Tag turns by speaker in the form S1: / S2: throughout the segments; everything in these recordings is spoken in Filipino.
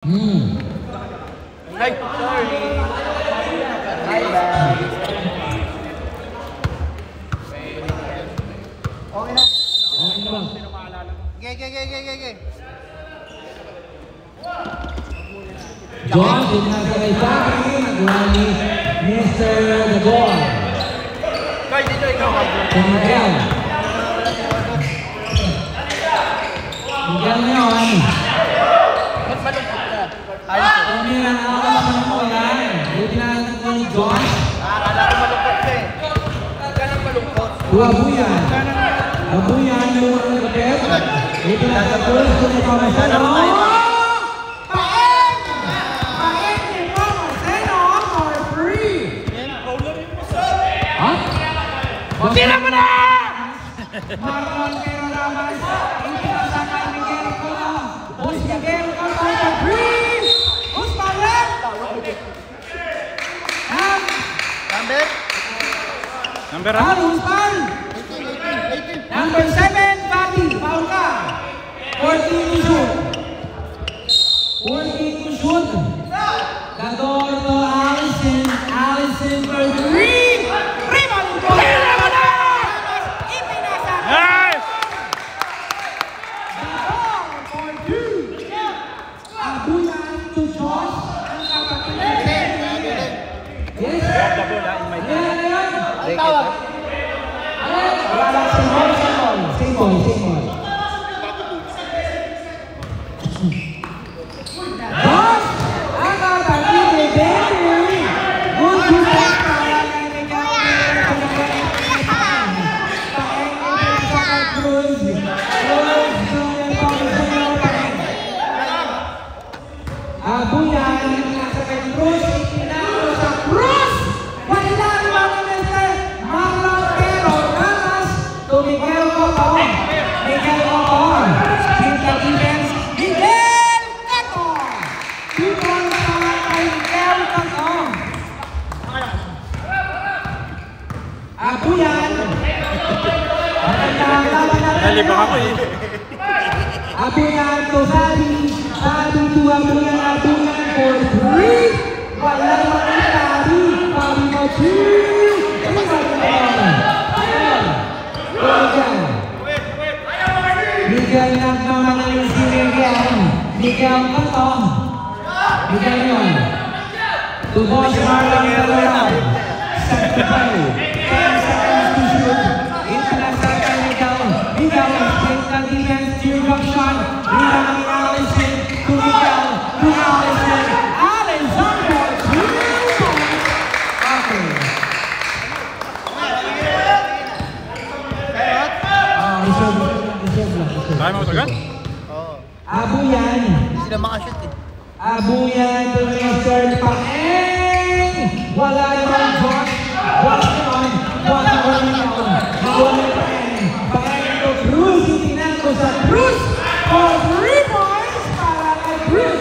S1: Ay, sorry. Hi, guys. Okay na.
S2: Okay na ba?
S1: Okay.
S2: John, sinasabay sa akin, nagawa ni Mr. Nagor.
S1: Guys, dito ikaw.
S2: Miguel. Miguel ngayon.
S1: Mas malungkot na.
S2: Kung yan ang ako naman mo yan. Buti na natin ko ni John.
S1: Akala ko malungkot na eh. Ganang malungkot.
S2: Abuyan. Abuyan yung mga kapit. Buti na natin ko ni Thomas.
S1: Tira mo na!
S2: Marlon Pero Lamas, ipinasakay Miguel Colo. Bus Miguel Colo for free! Bus Marlon!
S1: Number?
S2: Usman! Number 7, Bobby, foul ka. 14 to shoot. 14 to shoot. Gador to Allison. Allison for 3! Rebound ko!
S1: Nice!
S2: Abuyan to Josh. Yes.
S1: Take it.
S2: Same ball. Josh! Ang kapatid ni Benny. Good to back para kay Miguel. Cruz. Abuyan, nasa kay Cruz, itinalo sa Cruz! Wala naman ni Mr. Marlon Pero Lamas to Miguel Cotton. Miguel Cotton. Split the defense, Miguel Cotton! 2 points para kay Miguel Cotton. Abuyan.
S1: Nalibang ako eh.
S2: Abuyan to Sabi to Abuyan for 3. Wala naman ni Sabi mo 2. Miguel nagmamagaling si Miguel. Miguel Cotton. Miguel yun. To Boss Marlon Pero. 75. 10 seconds to shoot. Intinasakay Miguel. Miguel split the defense. Teardrop shot. Rebound ni Allison. To Miguel. To Allison. Allison for 2 points. Okay.
S1: Kaya mo tagal?
S2: Abuyan.
S1: Sila makashoot eh.
S2: Abuyan to Mr. Paeng. Wala naman Josh. Wala naman Paeng. Paeng to Cruz. Itinan ko sa Cruz. For 3 points para kay Cruz.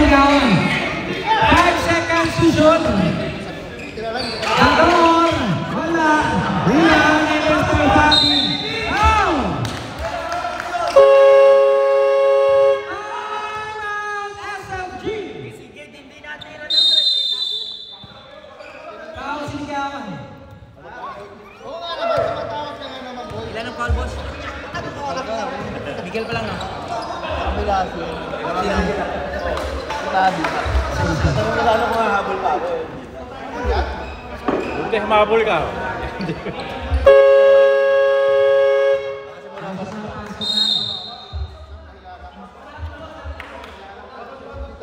S2: Down. 5 seconds to shoot. Gador. Wala. Rebound ni Mr. Fati. Foul. SLG.
S3: Sige, hindi natira ng Brazil.
S2: Foul si Gawan.
S1: Oo nga naman, tumatawag na nga naman boy.
S3: Ilan ang foul, boss? Miguel pa lang, no?
S1: Kabila siya. Tabi. Sabi mo sana kung hahabol pa ako eh. Hindi, humabol ka.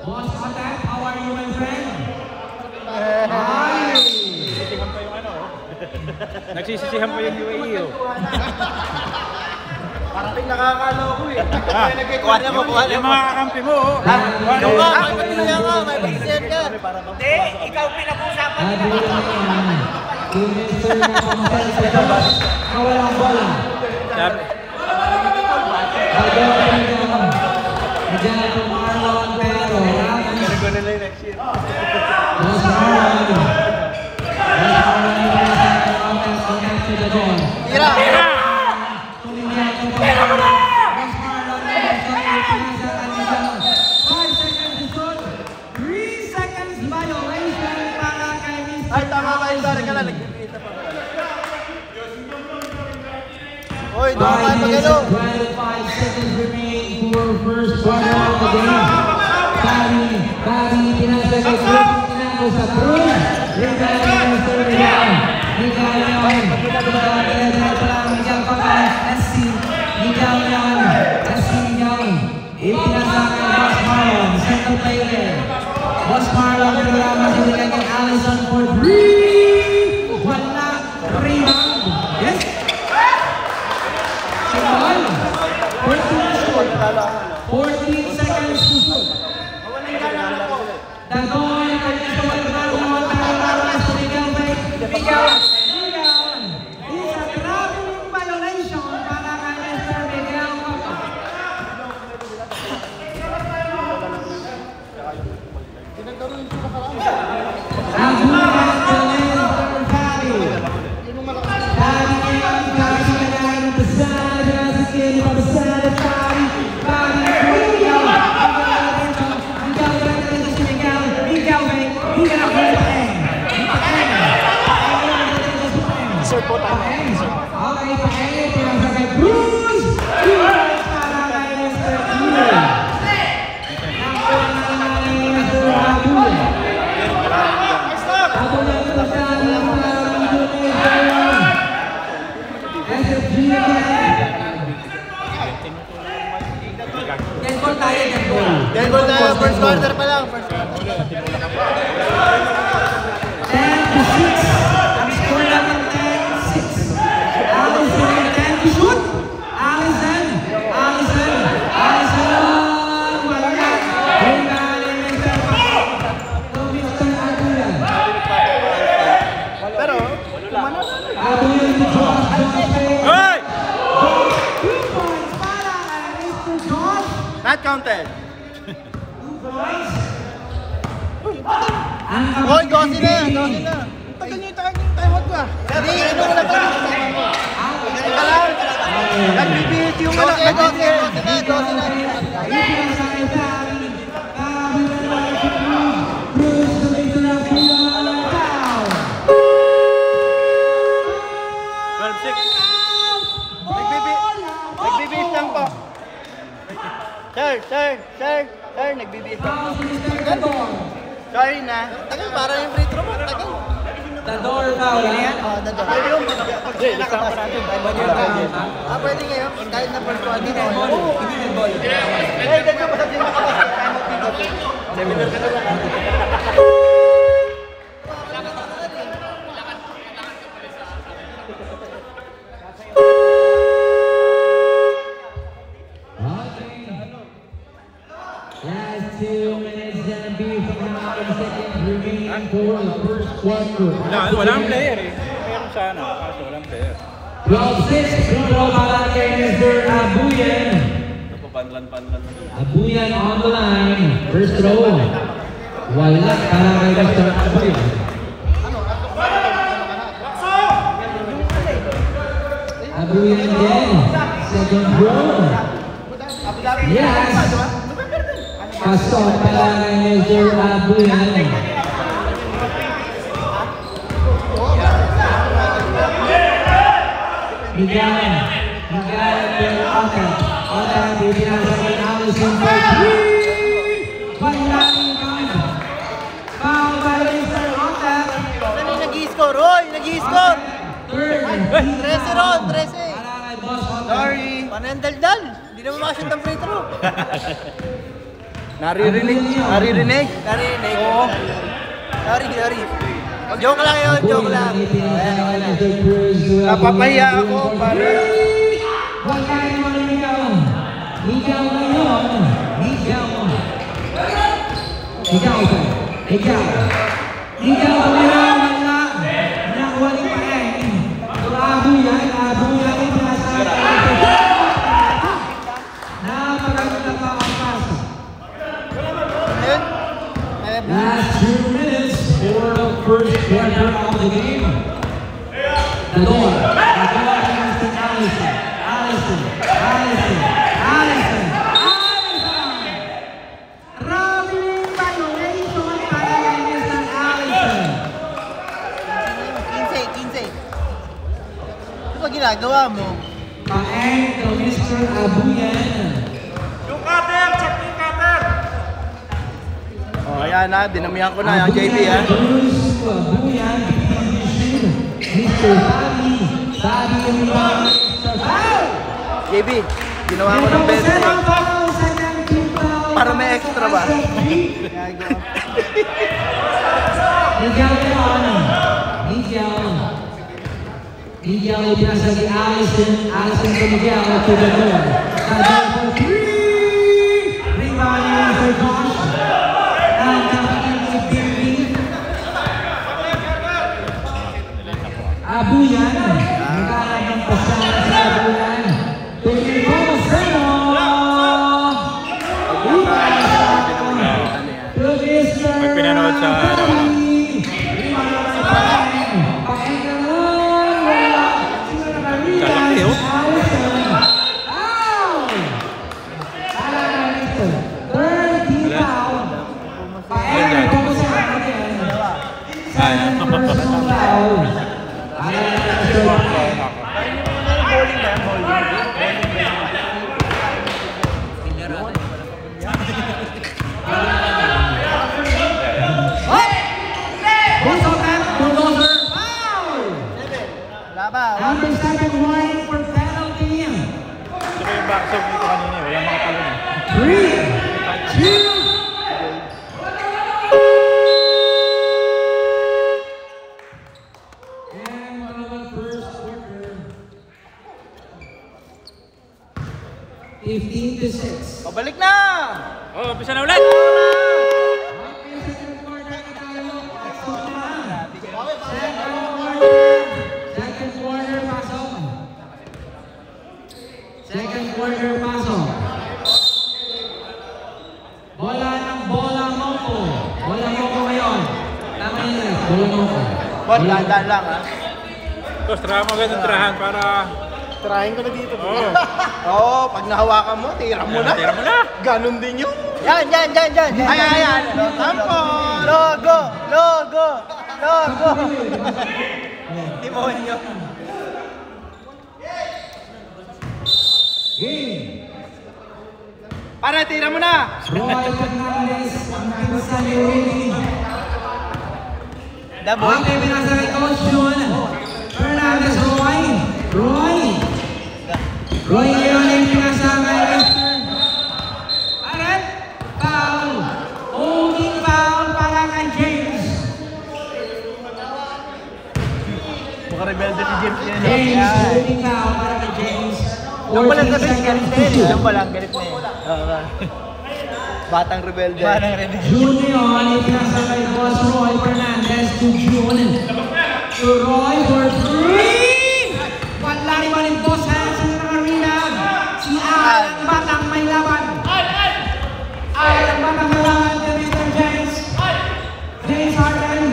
S2: Boss Attack, how are you, my friend?
S1: Nagsisisihan pa yung ano. Nagsisisihan pa yung UAE oh. Parating nakakalo ko eh. Kuha niya mo, kuha niya mo. Yung mga kakampi mo oh. Ikaw nga, may patuloyan ka, may pagsiyan ka.
S3: Hindi, ikaw pinag-usapan nila.
S2: Yung Mr. Nakamsel sa labas, kawalang bola.
S1: Sabi.
S2: Nandiyan po Marlon Pero.
S1: Nagko na lang next year.
S2: Boss Marlon. Boss Marlon yung pinasa ng offense connect to the ball.
S1: Tira!
S2: Pera mo na! Boss Marlon yung pinasa kanina. 5 seconds to shoot. 3 seconds violation para kay Mr.
S1: Ay, tama ba yung sorry ka lang. Nagbibita pa. Hoy, doon kayo magalo.
S2: 25 seconds remaining for first quarter of the game. Bari, pinasa kay Cruz, pinako sa Cruz. Rebound ng Mr. Miguel. Miguel yun. Pinasa pa lang, Miguel pa ka. SC. Miguel yun. SC Miguel. Ipinasa kay Boss Marlon. Second play ulit. Boss Marlon, pinulama sinigay kay Allison for 3. Wala. Rebound. Yes. 14 seconds to shoot. Dagoy ang isang Marlon para sa Miguel Bay. Miguel. Is a traveling violation para kay Mr. Miguel Coco. Abuyan Mr. Fabi. Fabi ngayon, Fabi ngayon, pasada sa kini, pasada Fabi. Fabi, Miguel. Miguel Bay, Miguel Bay.
S1: Sir po tayo.
S2: Okay, pinasa kay Cruz. Para kay Mr. Miguel.
S1: Yan po tayo, first quarter pa lang. First quarter.
S2: 10 to 6. Ang score natin 10-6. Allison, 10 to shoot. Allison. Wala. Rebound Mr. To Mr. Abuyan.
S1: Pero, kumano?
S2: Abuyan to Josh.
S1: Hoy!
S2: 2 points para kay Mr. Josh.
S1: Not counted.
S2: 2 points.
S1: Hoy, gosi na. Tagal niyo yung timeout ko ah. Hindi, ano wala pa. Teka lang. Nagbibihit yung ano. Gosi na.
S2: Ipinasa kay Fabi. Fabi na Cruz to Mr. Abuyan. Foul.
S1: 12-6. Nagbibihit lang po. Sir, nagbibihit lang po.
S2: Foul to Mr. Dador.
S1: Sorry na. Tagal, para yung free throw mo. Tagal.
S2: Dador foul yan.
S1: Dador. Pwede yung lisang pa natin. Pwede ngayon. Kahit na first one. Hindi na ball. Eh, ganito pa sa din makapasok. Seminar ka na ba?
S2: Last 2 minutes and a beat from now in seconds remaining for the first quarter.
S4: Walang player eh. Meron sana, kaso walang player.
S2: 12-6, free throw para kay Mr. Abuyan.
S4: Panlan.
S2: Abuyan on the line. First throw. Wala para kay Mr. Abuyan. Abuyan din. Second throw. Yes. Pasok pala kay Mr. Abuyan. Miguel will Ota, bibinasa kay Allison for 3. Foul by Mr. Ota.
S1: Saan yung nag-i-score? Hoy, nag-i-score! 13 ron, 13. Sorry. Panandaldal. Hindi naman makashoot ng free throw. Naririnig. Oo. Sorry. Joke lang yun, joke lang. Napapahiya ako, pare.
S2: Wala naman ikaw. Ikaw ngayon. Ikaw ngayon. Wala. Nakuwaling pa eh. Abo yan. Pinasa.
S1: Ayun.
S2: Last 2 minutes for the first quarter of the game. The door against Allison. Traveling violation para kay Mr. Allison.
S1: 15. Ano ba ginagawa mo?
S2: Paeng to Mr. Abuyan.
S3: Yung cutter! Check yung cutter!
S1: Oh, ayan na. Dinamihan ko na yung JB, ha?
S2: Abuyan. Mr. Sabi yung
S1: JB, ginawa ko ng best. Para may extra ba?
S2: Miguel pinasa kay Allison to Miguel to the door. Tajay for 3! Rebounding for Josh. And captain si Birby. Abuyan. Nagkalat ng pasyalan si Abuyan. Tuloy ko Maseno.
S4: May pinanood sa kalaki, oh.
S2: And the second one for penalty.
S4: Saka yung backsog dito kanina, wala makatalo na.
S2: 3, 2. And the first quarter. 15-6.
S1: Pabalik na!
S4: Oh, umpisa na ulit!
S2: Second quarter pasok. Bola ng bola Moko. Bola Moko ngayon. Tama yun. Bola Moko.
S1: Bon, dahan lang, ha?
S4: Tapos tirahan mo agad ng tirahan para...
S1: Tirahin ko na dito.
S4: Oo.
S1: Oo, pag nahawakan mo, tira mo na.
S4: Tira mo na!
S1: Ganon din yun.
S3: Yan!
S1: Ayan. Tampon!
S3: Logo! Demonyo!
S2: Game.
S1: Para, tira mo na!
S2: Roy Fernandez. Ang pinsan ni Rudy. Okay, pinasa kay Coach Jun. Fernandez, Roy ngayon yung pinasa kay Lester. Aret. Foul. Holding foul para kay James.
S1: Mukhang rebelde si James yan.
S2: James, holding foul para kay James.
S1: Yung pala sabi,
S2: 14
S1: galit
S2: seconds
S1: na
S2: to
S1: yun.
S2: shoot.
S1: Yung pala, galit na yun. Batang rebelde.
S2: June ngayon, yung pinasa kay Boss Roy Fernandez to June. To Roy for 3! Wala rin ba rin Boss Hansen na nakarinag? Si Alan Batang may laban. Alan Batang may laban kay Mr. James. James Harden.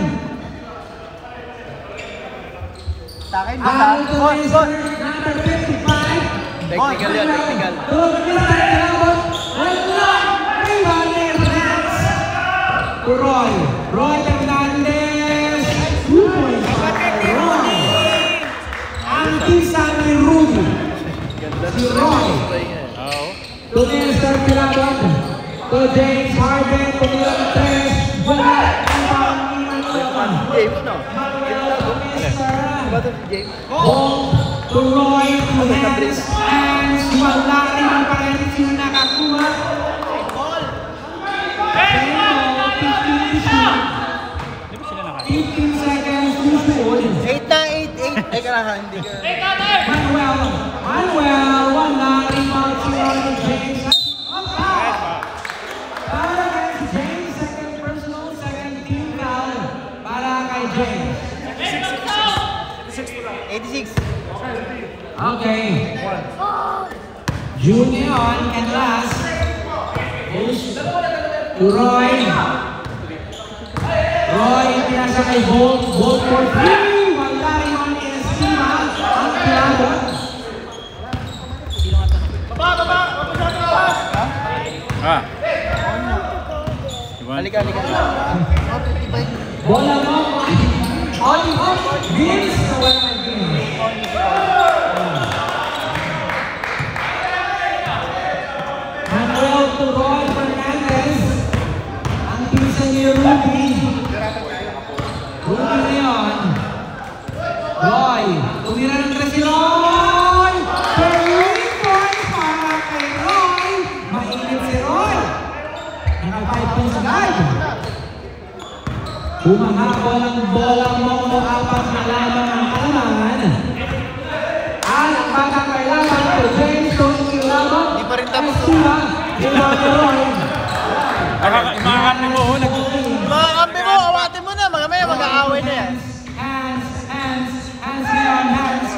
S1: Sa akin,
S2: Alan to
S1: basta.
S2: Mr. number 55.
S1: Technical yan, technical.
S2: To Mr. Calvin. Wala! Rebounding for Nance. To Roy. Roy Fernandez. 2 points para Roy. Ang pinsan ni Rudy. Si Roy.
S4: Oo.
S2: To Mr. Calvin. To James Harden. To Milan 3. Wala. Ang pangiman naman.
S1: James, no?
S2: Mr.
S1: Bato si James.
S2: To Roy. To Hands. Wala rin ang parelis yung nakakuha.
S4: Di ba sila nakain?
S2: 15 seconds to shoot.
S1: 8 na, 8. Teka lang, ha, hindi ka.
S2: Manuel, wala rin ang si James. Para kay James, second personal, second team foul. Para kay James.
S1: 86.
S2: Okay. June ngayon, and last, to Roy. Roy, pinasa kay Bolt. Bolt for 3. Wala rin ang Estima. Ang kilabot.
S4: Ah.
S1: Halika.
S2: Bola mo. Oli. Vince. Wala kay Vince. Manuel to Roy Fernandez. Ang pinsan ni Ruby. Ruby na yun. Roy. Tumira ng 3 si Roy. 3 points para kay Roy. Mainit si Roy. Naka 5 points agad. Humahabol ang bolang Mongmo, 4 na lamang ang kalaman. At ang batang kailangan to James Tony Kilabot.
S1: Di pa rin tapos.
S2: Estima. Roy.
S4: Imakampi mo.
S1: Mga kampi mo, awatin mo na. Mamaya mag-aaway na yan.
S2: Hands. Leon, hands.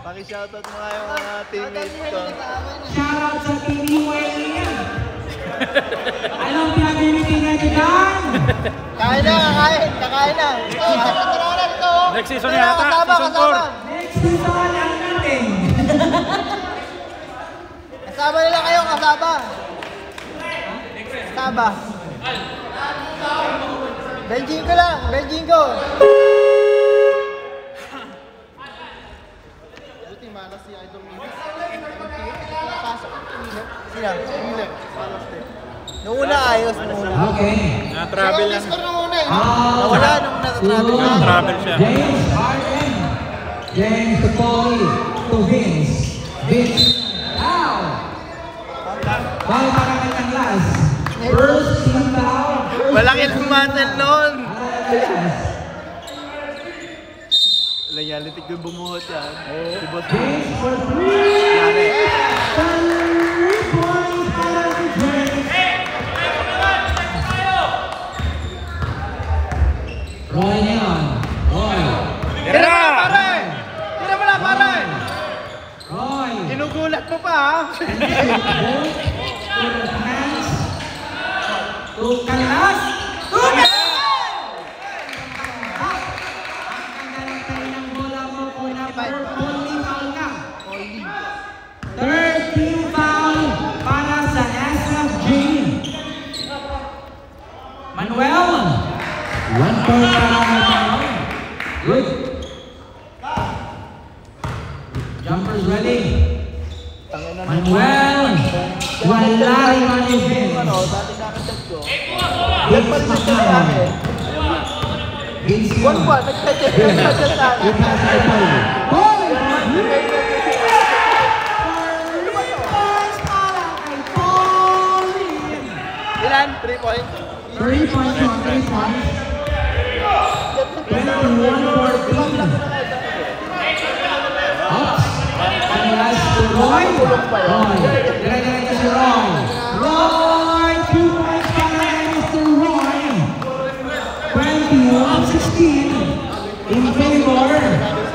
S1: Paki-shoutout mo nga yung mga teammates ko.
S2: Shoutout sa PBY. Anong pinag-ibigay niyo dyan?
S1: Kakain na.
S4: Next season yata, season 4.
S2: Next season ang meeting.
S1: Kasama nila kayo, kasama. Beljing ko. Buti malas si Idol Miller. Pasok ang Miller. Sino? Miller. Noong una ayos.
S2: Okay.
S4: Na-travel yan.
S1: Nawala nung nasa-travel.
S4: Na-travel siya.
S2: James Harden. James to Paulie. To Vince. Foul. Foul para kay Tanglas. First team foul.
S1: Malaki ng mantel noon. Reality ko bumuhot yan. Si Boss.
S2: James for 3. 3 points para kay James. Roy Neon. Roy.
S1: Tira mo na, pare!
S2: Roy.
S1: Ginugulat mo pa, ha?
S2: To Kalas. To ang bola mo po na only foul ka. Third team foul para sa SFG. Manuel. 1 point para Manuel. Good. Jumpers ready. Manuel. Wala rin manifest. Vince yun.
S1: Ilan? 3 points?
S2: 3 points on 3 points. 21-14. Ups. And last to Roy. Dire-diretso si Roy. Roy, 2 points para kay Mr. Roy. 21-16 in favor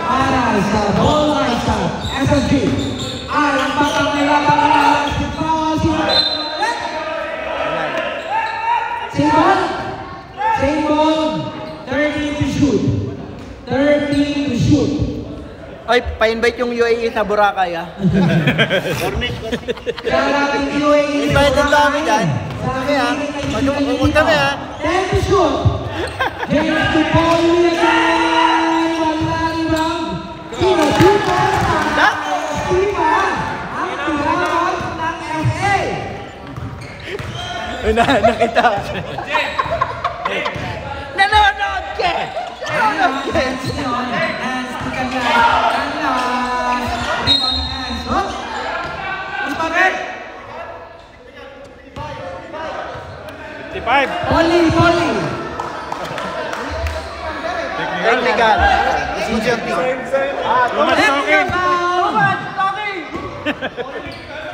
S2: para sa ball line sa SFG. Ay, ang batang nilaban na basketball si Same ball. 13 to shoot. 13 to shoot.
S1: Ay, pa-invite yung UAE sa Boracay, ha?
S2: Kaya natin UAE.
S1: Invite ang dami dyan. Kami, ha? Huwag kami, ha?
S2: 10 to shoot. James to Paulie again. Wala rebound. Sino? 2 points. Estima. Ang tirahan ng FA.
S1: Nakita. Nanonood ka!
S2: Hands yun. Hands to Kanlas. Kanlas. Rebound ng hands. Hook. Mas bakit?
S4: 55.
S2: Paulie.
S1: Technical. Decision team.
S4: Lumas talking.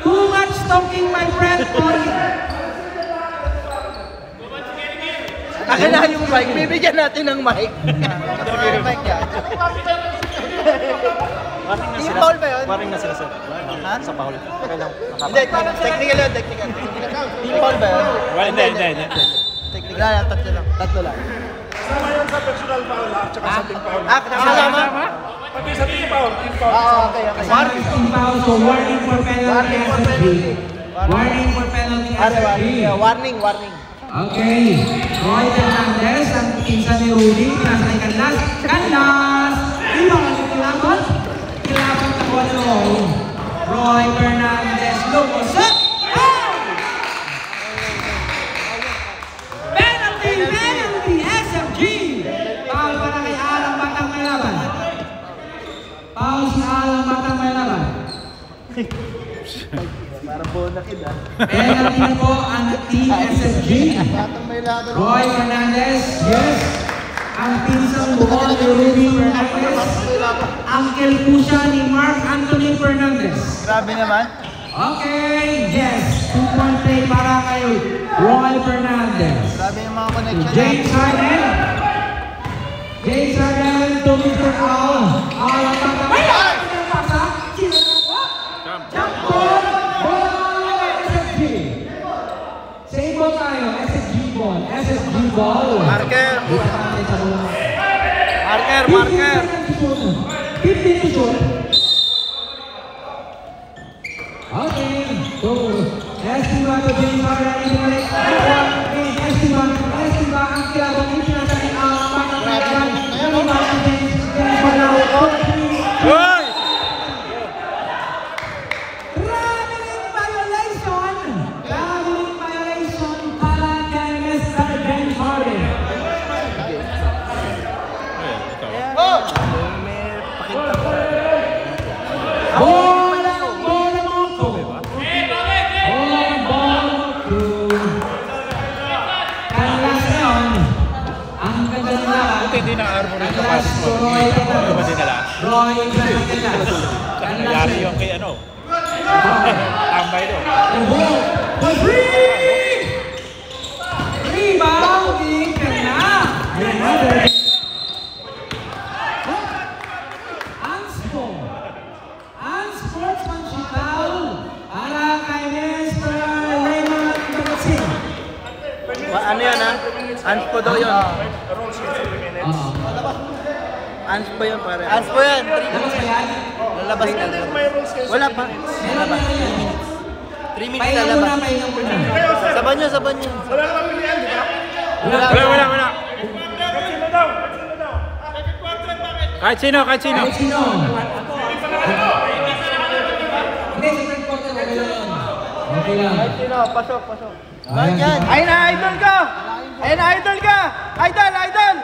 S2: Too much talking, my friend Paulie.
S1: Akin na yung mic, bibigyan natin ng mic. Yung mic yan. Team foul ba yun?
S3: Waring na sila sir.
S1: Ha?
S3: Sa foul. Okay lang.
S1: Hindi, technical yun, technical. Team foul ba yun?
S4: Hindi.
S1: Technical. Wala lang, tatlo lang. Tatlo lang.
S3: Kasama yun sa personal foul at saka sa team foul.
S1: Kasama?
S3: Pati sa team foul. Team foul.
S1: Okay.
S2: Warning foul, so warning for penalty SSG. Warning for penalty SSG.
S1: Warning.
S2: Okay. Roy Fernandez, ang pinsan ni Rudy, pinasa ni Canlas. Ibang ang kilabot. Kilabot na ko ni Roy Fernandez, lumusot. Penalty, SFG. Foul para kay Alang Batang may laban. Foul si Alang Batang may laban.
S1: Parang buo na kid,
S2: Penalty na po ang team SFG. Roy Fernandez, yes. Ang pinsang buo ni Rudy Fernandez. Uncle po siya ni Mark Anthony Fernandez.
S1: Grabe naman.
S2: Okay, yes. 2-point play para kay Roy Fernandez.
S1: Grabe yung mga connection.
S2: James Harden, to Mr. Al. Alang Batang. Jump ball. SSG. Same ball tayo. SSG ball.
S1: Marker.
S2: 15 to shoot. Okay. So, Esteban to James Harden. Esteban ang kilabang ipinasa ni Alang Batang. James Harden.
S4: Hoy!
S2: Traveling violation para kay Mr. James Harden. Bola mo ko. Canlas yun. Ang ganda ng laban.
S4: Hindi na arbor ito.
S2: Canlas to Roy Fernandez. Roy Fernandez.
S4: Nangyari yung kay ano. Tambay doon.
S2: Rebounding ka na. Unsportsmanship foul para kay Mr. Raymond Bagasin.
S1: Ano yan ha? Anspo daw yun. Anspo yun pare. Anspo yan.
S2: Labas ba yan?
S1: Lalabas ka. Wala pa. Lalabas. 3 minutes
S2: Pahinga
S1: lalabas.
S2: muna, pahinga muna.
S1: Saban nyo.
S3: Wala naman pilihan, di ba?
S4: Wala.
S3: Sino daw?
S4: Kahit sino.
S2: Kahit sino? Hindi, sa third quarter, okay lang yun. Okay lang.
S1: Sino? Pasok.
S2: Ayan.
S1: Ayun na, idol ka! Idol!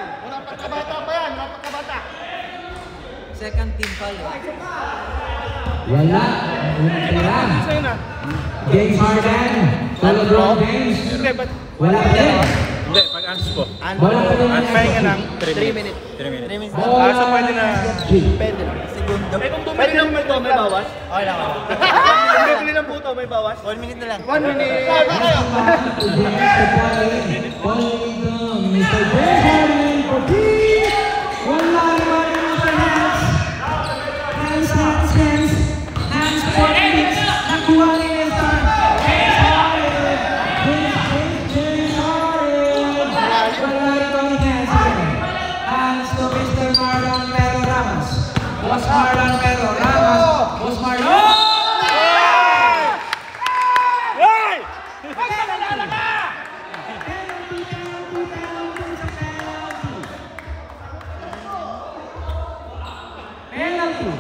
S2: Second team foul. Wala. James Harden. LeBron James. Wala pa din.
S4: Hindi, pag-anspo.
S2: Wala pa din.
S4: Pahinga lang.
S1: 3 minutes.
S4: 3 minutes.
S1: So pwede na. Pwede lang. Segundo. Pwede lang puto, may bawas? Okay lang. Pwede lang puto, may bawas? 1 minute na lang. 1 minute.
S2: Mr. James Harden for three. Wala naman yung sa hands. Hands for Phoenix. Nakuha ni Mr. James Harden. James Harden. Wala ito ni hands to Mr. Marlon Pero Ramos. Boss Marlon Pero Ramos. Boss Marlon. Penalty.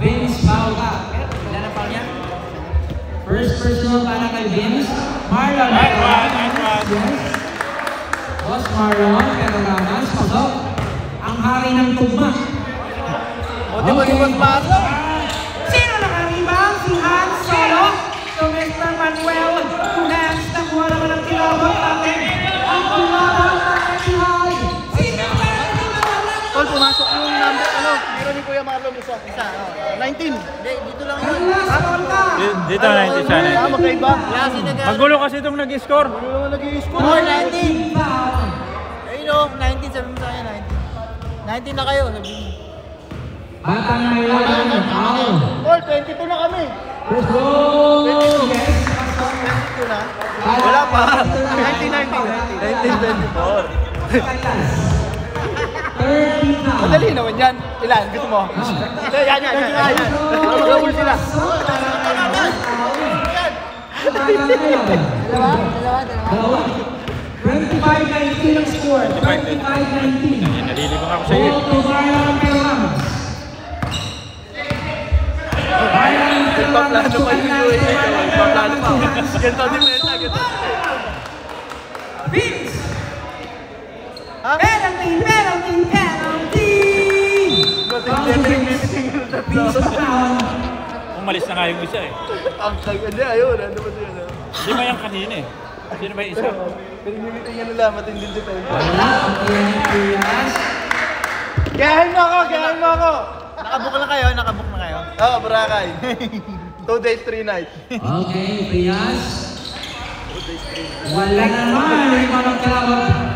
S2: Vince foul ka. Ilan ang foul niya? First personal para kay Vince. Marlon. Yes. Boss Marlon, pero Ramas, pasok. Ang hari ng tugma.
S1: Buti mo yung pasok.
S2: Sino nakaribang? Si Hans Solo. So Mr. Manuel Hans, nakuha naman ang kilabot natin. Ang kilabot natin si Hans. Sino nakaribang?
S1: Tol, pumasok yung number, meron ni Kuya Marlon isa. Isa, 19. Hindi, dito lang yun.
S4: Dito na yung isa na.
S1: Magkaiba.
S4: Magulo kasi itong nag-score.
S1: Nag-i-score. 19. Ayun o, 19. Sabi mo sa akin, 19. 19 na kayo, sabi mo.
S2: Batang may laban ng foul.
S1: Paul, 22 na kami.
S2: First goal. Yes.
S1: 22 na. Wala pa. 19-24.
S2: 30 na.
S1: Madali naman yan. Ilan? Gusto mo? Yan. Mag-double sila.
S2: Dalawa. 25-19 ang score. 25-19.
S4: Nalilibang ako sa iyo.
S2: Goal to Marlon Perez.
S1: Paplano pa yung UAE. Paplano pa. Ganito din meta.
S2: Vince! Penalty! Vince down.
S4: Umalis na nga yung isa eh.
S1: Ang hindi, ayun. Ano ba yun?
S4: Di ba yung kanina eh? Sino ba yung isa?
S1: Pero nilitingan nila, matinding dito.
S2: Wala ang Pilipinas.
S1: Gayahin mo ako! Nakabook na kayo? Oo, Boracay. 2 days, 3 nights.
S2: Okay, Prias. Wala naman. May parang kalabang.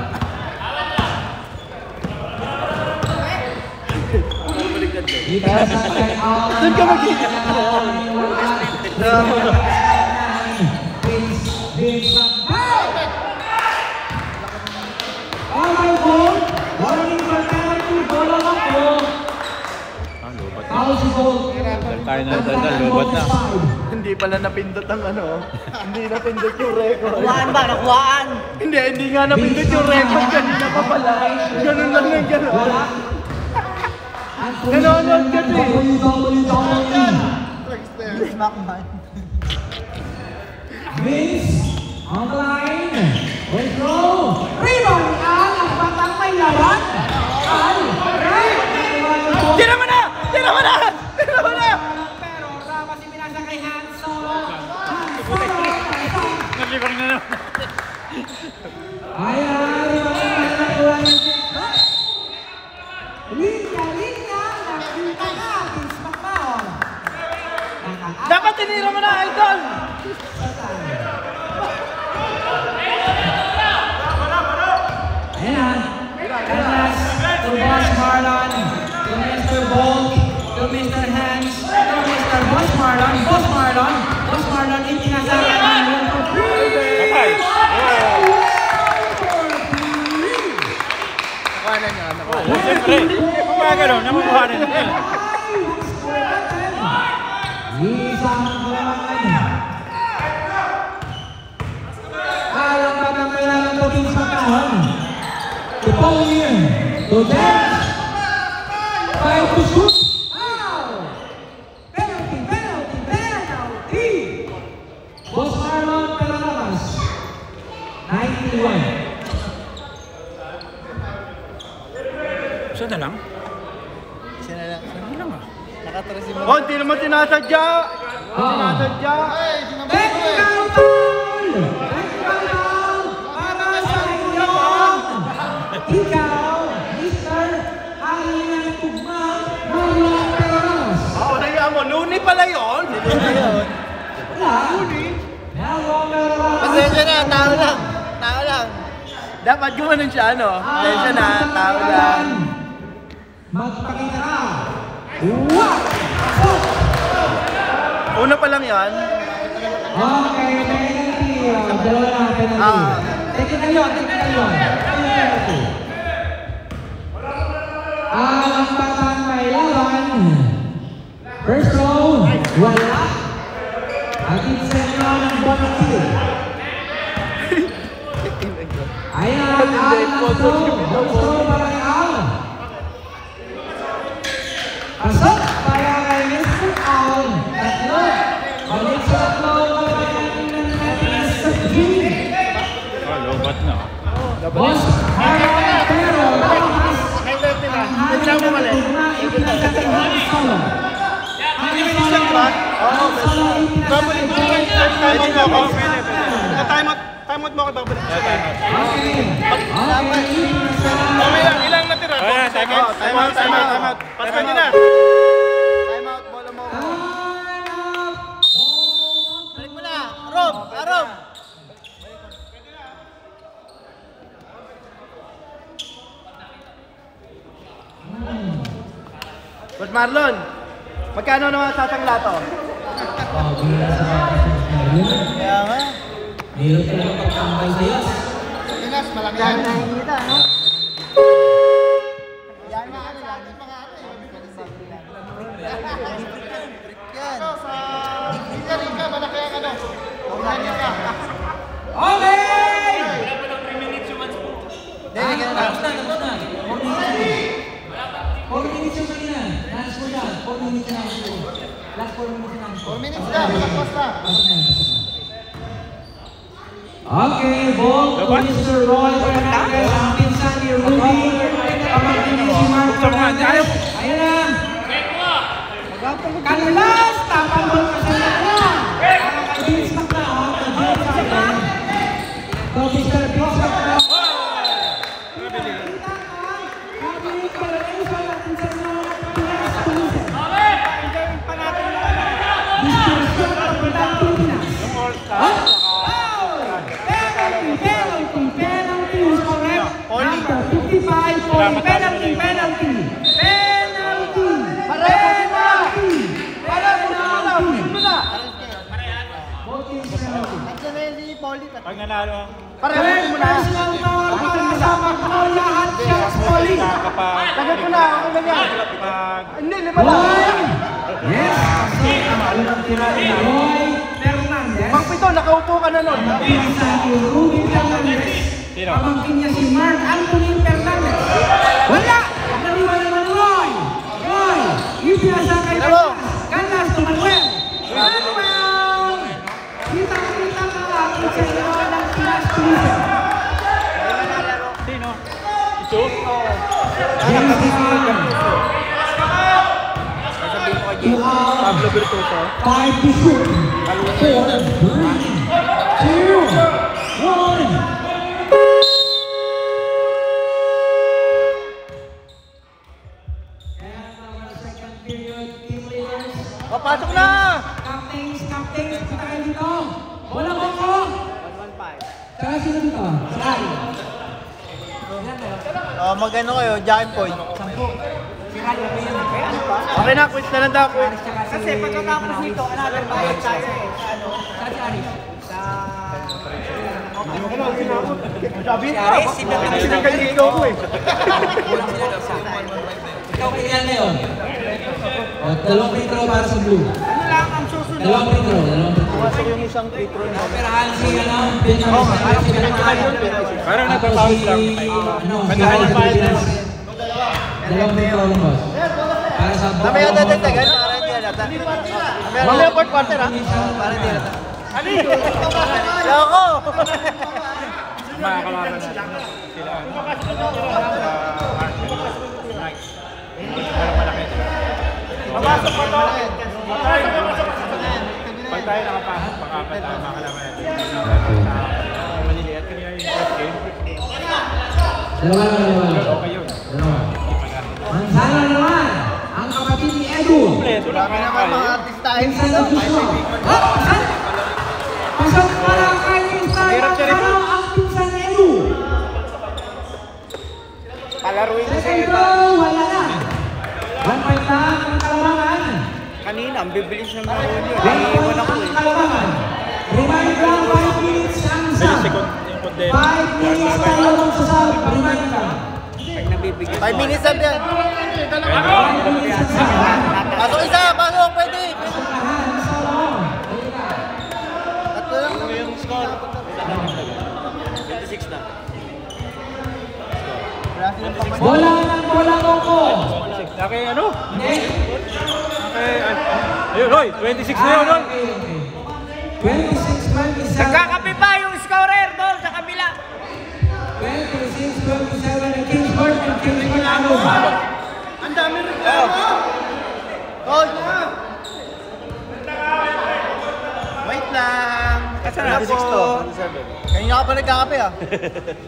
S1: Doon ka mag-iingat.
S2: Warning for penalty. Bola lang po. Foul si Gold.
S4: Tayo na lubat na.
S1: Hindi pala napindot ang ano. Hindi napindot yung record.
S2: Nakuhaan ba? Nakuhaan.
S1: Hindi nga napindot yung record. Kanina pa pala. Ganun lang ng ganun.
S2: Wala.
S1: Nanonood ka to eh.
S2: Vince on the line. Control. Rebound ang batang may laban.
S1: Tira mo na!
S2: Pero Ramos si pinasa kay Hanso.
S4: Nalibang na naman.
S2: Ayan, nakuha ng TikTok. Linya, nakita na, Vince McMahon.
S1: Dapat tinira mo na, idol!
S2: Ayan, pass to Boss Marlon, to Mr. Bolt, to Mr. Hans, to Mr. Boss Marlon, itinasara ng 1 for 3.
S4: Patay.
S1: Nakawanan niya,
S4: Oo, siyempre. Kung ba gano'n, nakukuhanin na yun.
S2: Isang buwan. Alang batang kailangan to Vince McMahon. To Paulier. To James. 5 to shoot. Foul. Penalty. Boss Marlon Peralabas. 91.
S4: Isa na lang?
S1: Isa na lang.
S4: Ano lang ah?
S1: Nakatras yung oh, hindi naman sinasadya! Sinasadya!
S2: Technical foul! Para sa inyo! Ikaw, Mr. Alinan Tugma, Marlon Peralabas.
S1: Oo, naiya mo. Nuni pala yun!
S2: Nuni? Marlon Peralabas.
S1: Pasensya na, tao lang. Dapat gumanon siya, ano? Pasensya na, tao lang.
S2: Magpakita ka.
S1: Una pa lang yan.
S2: Okay, penalty. Dalawa na penalty. Technical yun. Penalty. Ang batang may laban. First row, wala. Ating senyo ng bonus. Ayan, alam na ito. Bonus para kay Al. Pasok para kay Mr. Al. Tatlo. Balik sa tatlo. Pagkain ng Mr. G.
S4: Lubat na.
S2: Boss, Marlon Pero Ramos.
S1: Hindi mo mali. Babalik mo kay time out mo ako. Time out mo ako babalik. Ilang natira?
S4: Ayan, time out.
S1: Time out. Pass ka nyo na. Marlon! Coach Marlon, magkano naman sasangla to? Kaya nga.
S2: Meron ka lang pagtambay sa'yo.
S1: Pinas, malaki yan. Nakikita, no? Yan mga ano, yan. Yan. Rika, malaki ang ano. Rika.
S2: Okay!
S1: Hindi, ganun lang.
S2: Tapos na. 4 minutes yung kanina. Last mo dyan. 4 minutes na. Last 4 minutes na.
S1: 4 minutes na, tapos na.
S2: Okay, ball to Mr. Roy Fernandez. Ang pinsan ni Rudy. Pamangkin ni si Mark Fernandez. Ayun na. Kanlas! Tapang ball ka sa lana. Kabilis na ka. Kabilis na ka. To Mr. Bishop na. Penalty is correct. Number 55 for penalty.
S4: Pag nanalo ang
S1: Pareho mo na.
S2: Personal foul para sa Magnolia at Chelsea Poli.
S1: Tagad mo na, ako na yan. Hindi, lima na.
S2: Yes! Ang tira ni Roy Fernandez.
S1: Pagpito, nakaupo ka na nun.
S2: Pinsan ni Rudy Fernandez. Pamangkin niya si Mark Anthony Fernandez. Wala! Naliwan naman ni Roy. Roy, ipinasa kay Kanlas to Manuel. Manuel! Kitang-kita ka aking sa iyo ng Pinas Tulisan.
S4: sino? Ito? Pablo Bertoso.
S2: 5 to shoot. 4 and 3, 2, 1.
S1: Papasok na!
S2: Captains, punta kayo dito. Wala ba ko? 1-1-5. Tsaka sino dito? Saan?
S1: Magano kayo, Giant Point.
S2: 10. Si Ryan ba yun? Ano pa?
S1: Okay na, quiz na lang daw, quiz.
S2: Kasi pagkatapos nito, another bayad tayo eh. Sa ano? Saan si Aris? Sa...
S1: Sabi,
S2: Si Aris, si David.
S1: sinagaligo ko eh.
S2: Kulang sila daw sa... Ikaw kay Ian ngayon. Dalawang free throw para sa blue.
S1: Ano lang ang susunod?
S2: Dalawang free throw.
S1: Pumasok yung isang free throw na.
S2: Operahan si ano? Parang si
S4: Parang nagpa-foul lang.
S2: Dalawang free throw lang, boss. Para sa...
S1: Mamaya dadagdagan, para hindi halata. Mamaya fourth quarter ha? Para hindi halata. Loko!
S4: Mga kalaban natin. Sila.
S1: Papasok mo to!
S4: Pag tayo nakapasok, pang-apat tayo mga kalaban natin. Maliliit kanina yung first game. Okay yun.
S2: Mansala naman, ang kapatid ni Edu.
S4: Kompleto lang
S1: Kaya naman mga artistahin
S2: Pinsan
S1: dito.
S2: ng gusto. Pasok pa lang kay Pinsan ng ang pinsan ni Edu.
S1: Palaruin
S2: Sa row, wala na. 1 point lang ang kalamangan.
S1: Kanina, ang bibilis ng mga yun.
S2: 1 point lang ang kalamangan. Remind lang, 5 minutes ang isa.
S4: Second yung condemn.
S2: 5 minutes tayo magsasal. Remind lang.
S1: 5 minutes lang yan.
S2: 5 minutes ang isa.
S1: Pasok isa, pasok, pwede.
S2: Pasukahan sa row.
S1: Tatlo lang yung score. 26 na.
S2: Bola ng bola ko.
S4: Okay, ano?
S2: Hindi.
S4: Okay, ayun, Roy. 26 na yun, Roy.
S2: 26-27.
S1: Nagkakape pa yung scorer doon sa kabila.
S2: 26-27 ng Kingsford and Kingsford ano?
S1: Ang dami rin ka. Hold na. Wait lang.
S4: Kasana?
S1: 26 to. Kanina ka pa nagkakape ah.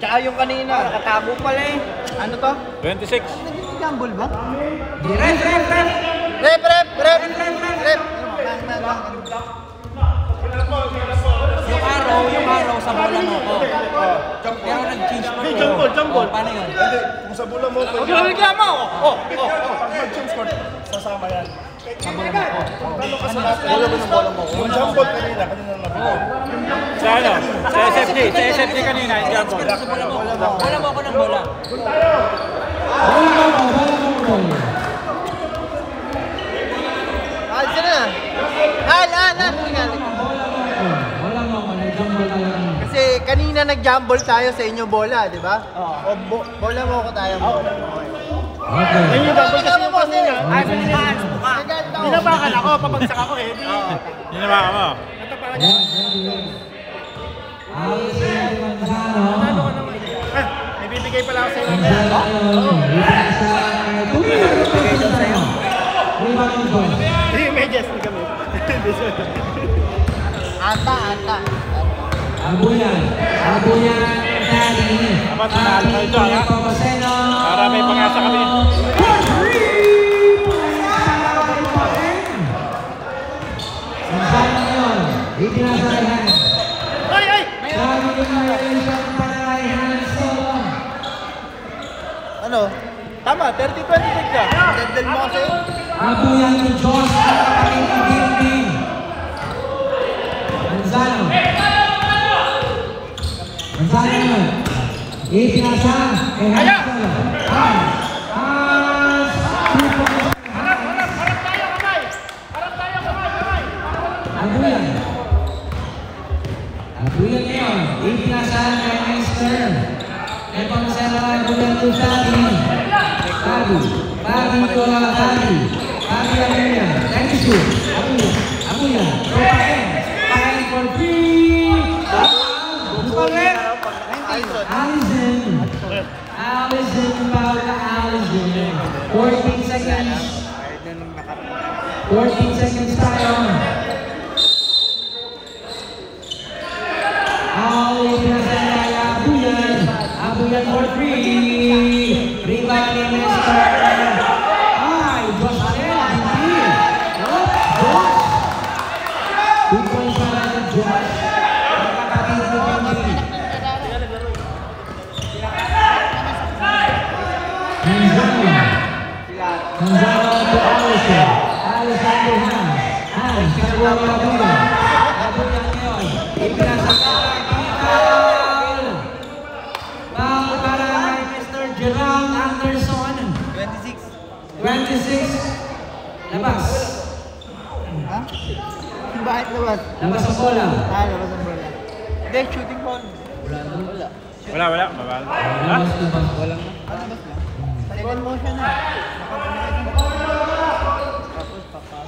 S1: Tsaka yung kanina. Nakatago pala eh. Ano to?
S4: 26.
S1: Gamble ba?
S2: Ref.
S1: Rep.
S2: Yung araw, sa bola mo ko. Pero nag-change mo.
S3: Hindi, jump ball, jump ball.
S2: Paano yun?
S3: Hindi, kung sa bola mo,
S2: Huwag yung reklamo!
S3: pag mag-change court, sasama yan.
S2: Sa bola mo ko.
S3: Paano ka sa lahat? Bola mo ng bola mo. Yung jump ball kanina lang nabigay.
S4: Sa ano? Sa SFD. Sa SFD kanina, yung jump ball.
S2: Sa bola mo ko. Bola mo ko ng bola.
S1: Alis na. Kasi kanina nag-jumble tayo sa inyo bola, di ba? O bola mo ko tayo.
S2: Okay.
S3: Ayun yung jump ball kasi yung kanina.
S1: Ay, pinakaans mo ka.
S3: Pinabakan ako, pabagsak ako eh.
S4: Hindi naman mo.
S3: May bibigay pala ako sa inyo. Hindi, medyas. Hindi kami.
S1: Ata.
S2: Abuyan, Daddy.
S4: Dapat nanalo kayo dyan, ha? Para may pangasa kami.
S1: Ano? Tama, 30-26 ka. Daldal mo kasi.
S2: Abuyan ni Josh, kapatid ni Dinding. Manzano. Ipinasa kay Hansel. Abuyan ngayon. Ipinasa kay Esther. Kay Pamasela kay Abuyan to Daddy. Daddy to Daddy. Daddy Abuyan. Thank you. Abuyan. Pakain for free. Allison, Paula Allison. 14 seconds. 14 seconds tayo. Abuyan for free. Rebound ni Mr. Ay, Josh Allen. Josh. 2 points para ni Josh. Kapatid ni Benji. Manzano to Allison. Allison to Hans. Kakuha ni Abuyan. Abuyan ngayon. Ipinasa ka. Foul para kay Mr. Gerald Anderson. 26. Labas.
S1: Ha? Bakit labas?
S2: Labas ang bola.
S1: Labas ang bola. Hindi, shooting ball.
S4: Wala. Mabal. Ha?
S2: Walang na.
S1: Second motion na.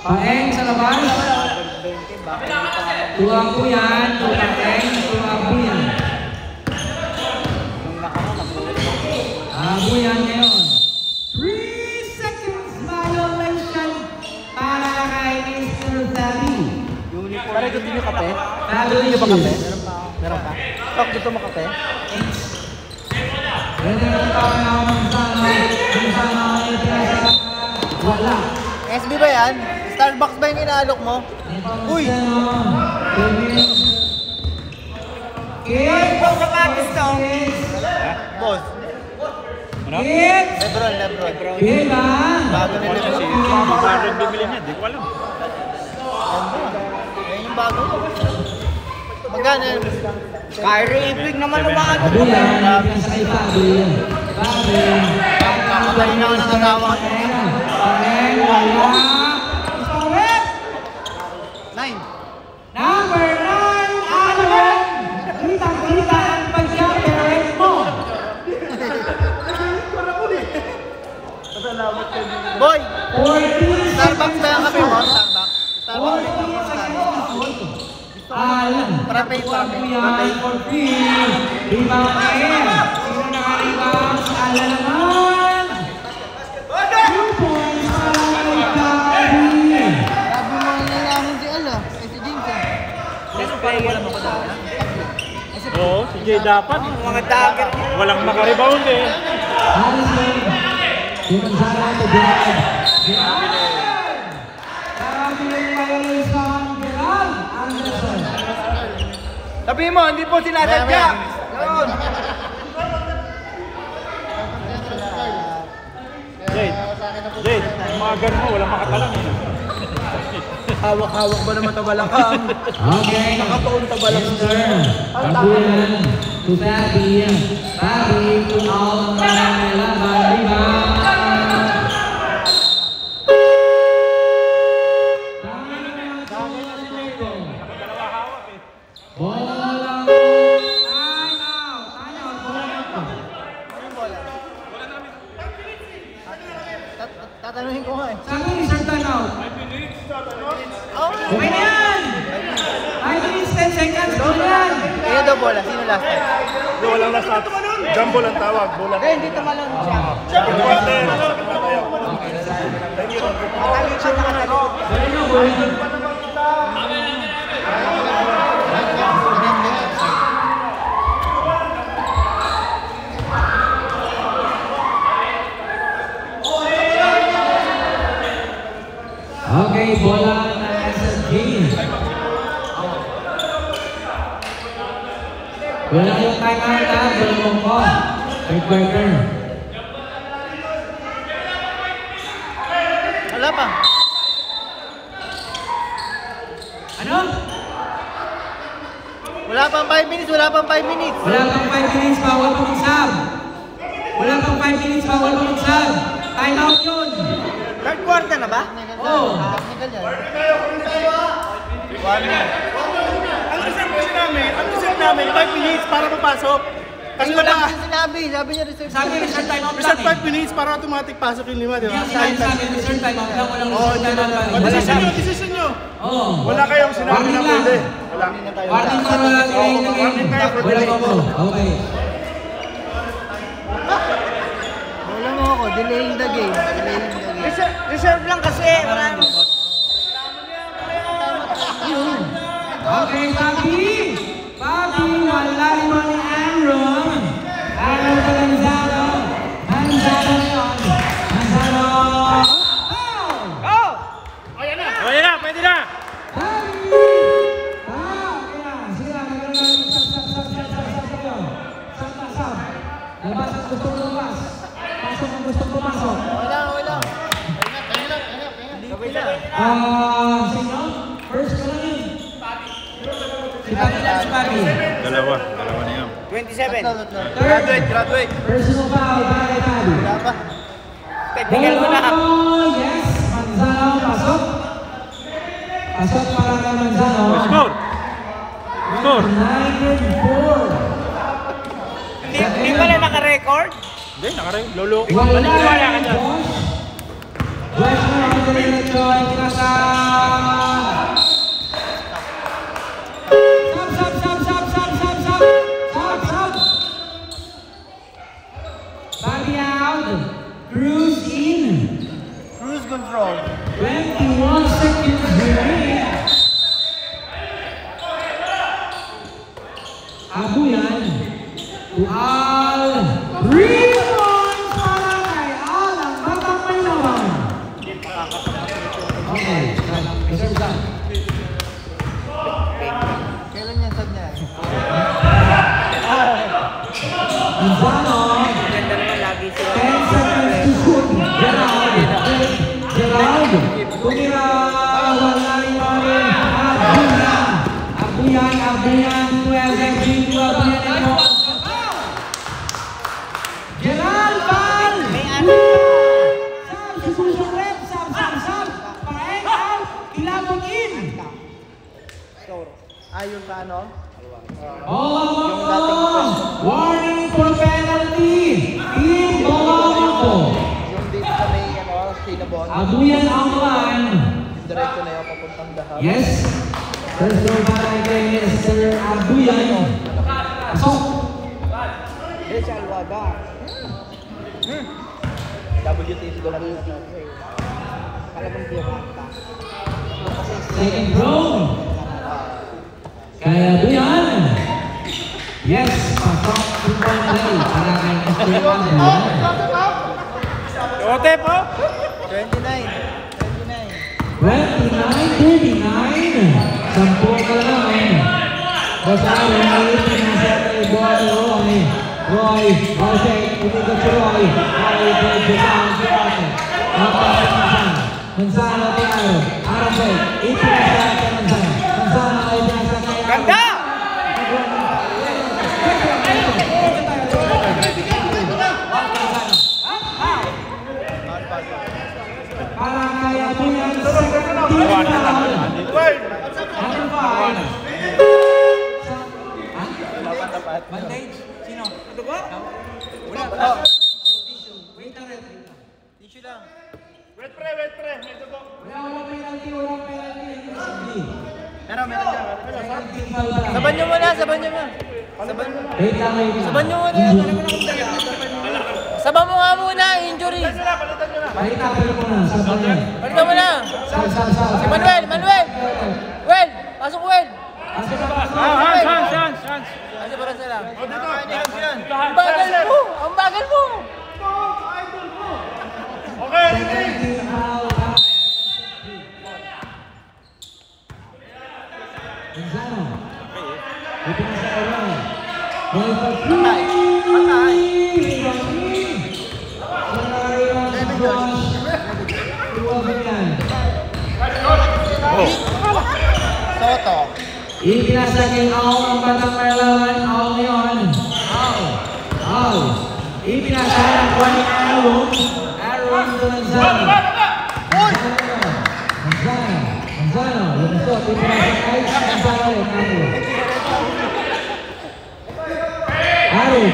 S2: Paeng sa labas. Tuwang yan. Tuwang yan. Abuyan ngayon. 3 seconds violation para kay Mr. Daddy.
S1: Pare, gusto niyo kape?
S2: Gusto niyo ba kape?
S1: Meron pa? Tok, gusto mo kape?
S2: Wala.
S1: SB ba yan? Starbucks ba yung inaalok mo? Uy! Boss.
S4: Ano?
S1: Lebron. Bago ni Lebron.
S4: Bago bibili niya, di ko alam.
S1: Yan yung bago. Magkano yun? Kyrie Irving naman ang mga
S2: Abuyan, sa kay Fabi.
S1: Kakabay na ako ng asawa.
S2: Number 9, Allen! Kitang-kita ang pagka-parent mo.
S1: Boy!
S2: 14
S1: Starbucks ba yung kape mo? Starbucks? Starbucks.
S2: Alan.
S1: Para pay.
S2: For free. Rebound in. Sino naka-rebound? Si Alan naman. 2 points para kay Fabi.
S1: Sabi mo nalaman si Ala. Si James eh.
S4: Oo, si Jay dapat.
S1: Mga dagger.
S4: Walang makarebound eh.
S2: Allison. Simanzala to Gerald. Grabe yung violation. Gerald Anderson.
S1: Sabihin mo, hindi po sinasadya. Yun.
S4: Jade, mga ganun mo, walang makatalang.
S1: Hawak-hawak ba naman tabalakang?
S2: Okay.
S1: Nakataon tabalakang.
S2: Abuyan to Fabi. Fabi to all ng mga laban. Rebound. Bola. Time out.
S1: Tatanungin ko nga eh.
S2: Sabi ni Sir time out. Okay na yan. 5 minutes, 10 seconds. Go na yan.
S1: Kaya daw bola, sino last time?
S3: Walang last shot. Jumbo lang tawag. Bola.
S1: Eh, hindi tumalon siya. Matalo siya nakatalikod.
S2: Okay, bola ng SSG. Wala yung time out na. Bulong ko. Third quarter.
S1: Wala pa.
S2: Ano?
S1: Wala pang 5 minutes, wala pang 5 minutes.
S2: Wala pang 5 minutes, bawal pumigsab. Wala pang 5 minutes, bawal pumigsab. Time out yun.
S1: Third quarter na ba?
S2: Oo.
S1: Technical yan. 1 minute.
S3: Ang reserve namin, 5 minutes para papasok. Kasi
S1: Wala
S3: wala.
S1: kasi sinabi niya reserve.
S2: Sabi reserve time out lang
S3: Reserve
S2: eh.
S3: 5 minutes para automatic pasok yung 5, di ba?
S2: Hindi sabi reserve time out lang. Walang reserve time out lang.
S3: Decision nyo.
S2: Oo.
S3: Wala kayong sinabi na pwede. Wala.
S2: Warning para delay na game. Wala pa mo. Okay.
S1: Wala mo ako, delaying the game. Delaying the game. Reserve lang kasi.
S2: Okay, Fabi. Fabi, wala limang ni Aaron. Aaron Manzano. Manzano yun. Manzano.
S1: Go!
S4: Okay na, pwede na!
S2: Fabi. Okay na. Sige na. Magandang sab. Labas ang gustong lumabas. Pasok ang gustong pumasok.
S1: Wala. Hindi na.
S2: Sino? First ko lang yun. Si Fabi lang, si Fabi.
S4: Dalawa na yun.
S1: 27.
S2: Third.
S1: Graduate.
S2: Personal foul para kay Fabi.
S1: Wala pa. Technical mo na.
S2: Yes, Manzano, pasok. Pasok para kay Manzano.
S4: Score!
S2: 9-4.
S1: Hindi pala naka-record?
S4: Hindi, nakaray. Lolo.
S2: Wala
S4: Maniwala ka dyan.
S2: Josh na ako diretso, ikasal. Sub. Fabi out. Cruise in.
S1: Cruise control.
S2: 21 seconds remaining. Abuyan to Al. Rebound para kay Al ang batang may naman. Okay, reserve ka.
S1: Kailan niya sab niya?
S2: Manzano. 10 seconds to shoot. Gerald. Tumira. Wala rin namin. Abuyan. 12 to Abuyan. Gerald, ball! Sab, susunod rep. Sab. Paeng out. Ilabot in.
S1: Yung ano?
S2: Warning for penalty. In Bolamongo.
S1: Yung dito sa may Sinabon.
S2: Abuyan ang line.
S1: Diretso na yung papuntang dahaw.
S2: Yes. First goal para kay Mr. Abuyan. Pasok.
S1: Yes, Alwaga. WTC ko lang yun. Kalabang diamanta.
S2: Second row. Kay Abuyan. Yes. Pasok. 2-point play para kay Mr. Abuyan.
S4: Ote po!
S1: 29.
S2: 29-39. 10 ka lang. Basahin, maliit pinasa kay Boy Roy. Roy, check, umikot si Roy. Roy, break the down si Ate. Manzano kay Aaron. Aaron break, ipinasa kay Manzano. Manzano ay pinasa kay Aaron.
S1: Ganda!
S2: Para kaya po yan sa second team foul. Number 5. Bandage? Sino? Ito ba? Wala pa. Wait a minute.
S1: Tissue lang.
S3: Wait pre. May dugo.
S2: Walang penalty.
S1: Meron dyan.
S2: Second team foul lang.
S1: Saban nyo muna.
S2: Wait lang.
S1: Saban nyo muna. Saban mo nga muna, injury.
S2: Palitan mo muna. Saban niya.
S1: Palitan mo na.
S2: Sal.
S1: Si Manuel. Well, pasok Well.
S4: Chance.
S1: Kasi para sila. Ang bagal mo.
S3: Okay,
S2: Second team foul. Manzano. Ipinasa kay Roy. Roy for three.
S1: Patay. Soto.
S2: Ipinasa kay Aong ang batang Maryland. Aong ngayon. Aong. Ipinasa ng kuha ni Aaron. Aaron to Manzano. Manzano. Lumusot. Ipinasa kay Manzano. Aaron.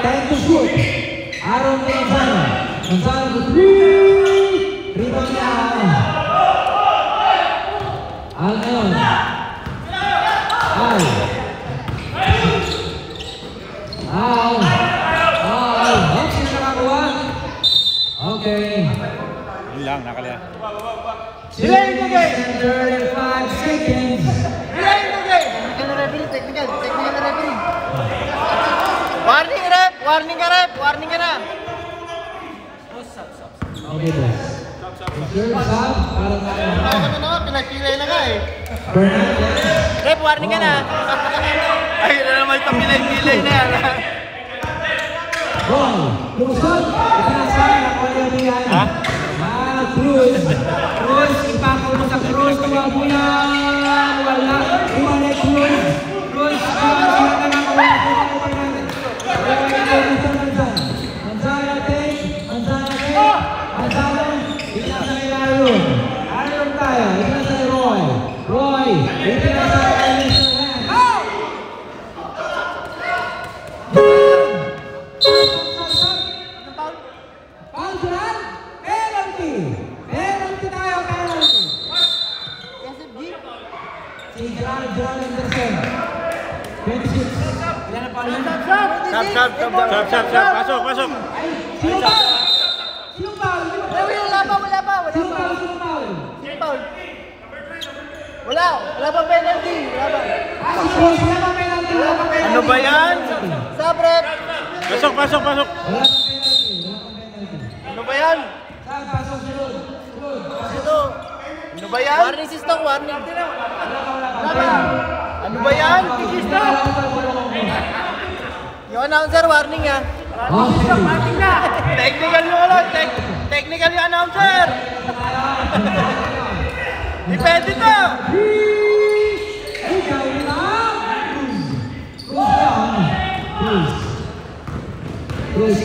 S2: Time to shoot. Aaron to Manzano. Manzano to three. Rebound niya. Al ngayon. Sino nakakuha? Okay.
S4: Yun lang, nakaliya.
S2: Delay the game! 35 seconds.
S1: Delay the game. Technical na referee. Warning rep. Warning ka na.
S2: Okay, boss. Third sub, para tayo.
S1: Ano naman, pinagpilay na nga eh.
S2: Bernardes.
S1: Rep, warning ka na. Ay, na naman ito pilay na yan.
S2: Ball. Lumusot. Ipinasa. Nakuha niya yan. Cruz. Cruz. Ipakol mo sa Cruz. Tuwa mo yan. Wala. Umalik Cruz. Cruz. Sila na nakuha. Manzano take. Manzano. Ipinasa kay Aaron. Aaron tayo. Ipinasa kay Roy. Roy. Ipinasa kay Mr. Hand. Foul dyan. Penalty. Penalty tayo. Si Gerald Anderson. 26. Ilan na foul yan?
S4: Pasok.
S2: Ay, sino foul? Sino foul?
S1: Wala pa.
S2: Sino foul?
S1: Wala pa penalty.
S2: Ah, si Cruz. Wala pa penalty.
S1: Ano ba yan? Sub rep.
S4: Pasok.
S2: Wala pa penalty.
S1: Ano ba yan?
S2: Saan? Pasok si Rod.
S1: Ito. Ano ba yan? Warning system, warning. Ano ba yan? Yung announcer, warning ah. Technical yung ano, technical yung announcer. Depende to.
S2: Ikaw na! Cruz.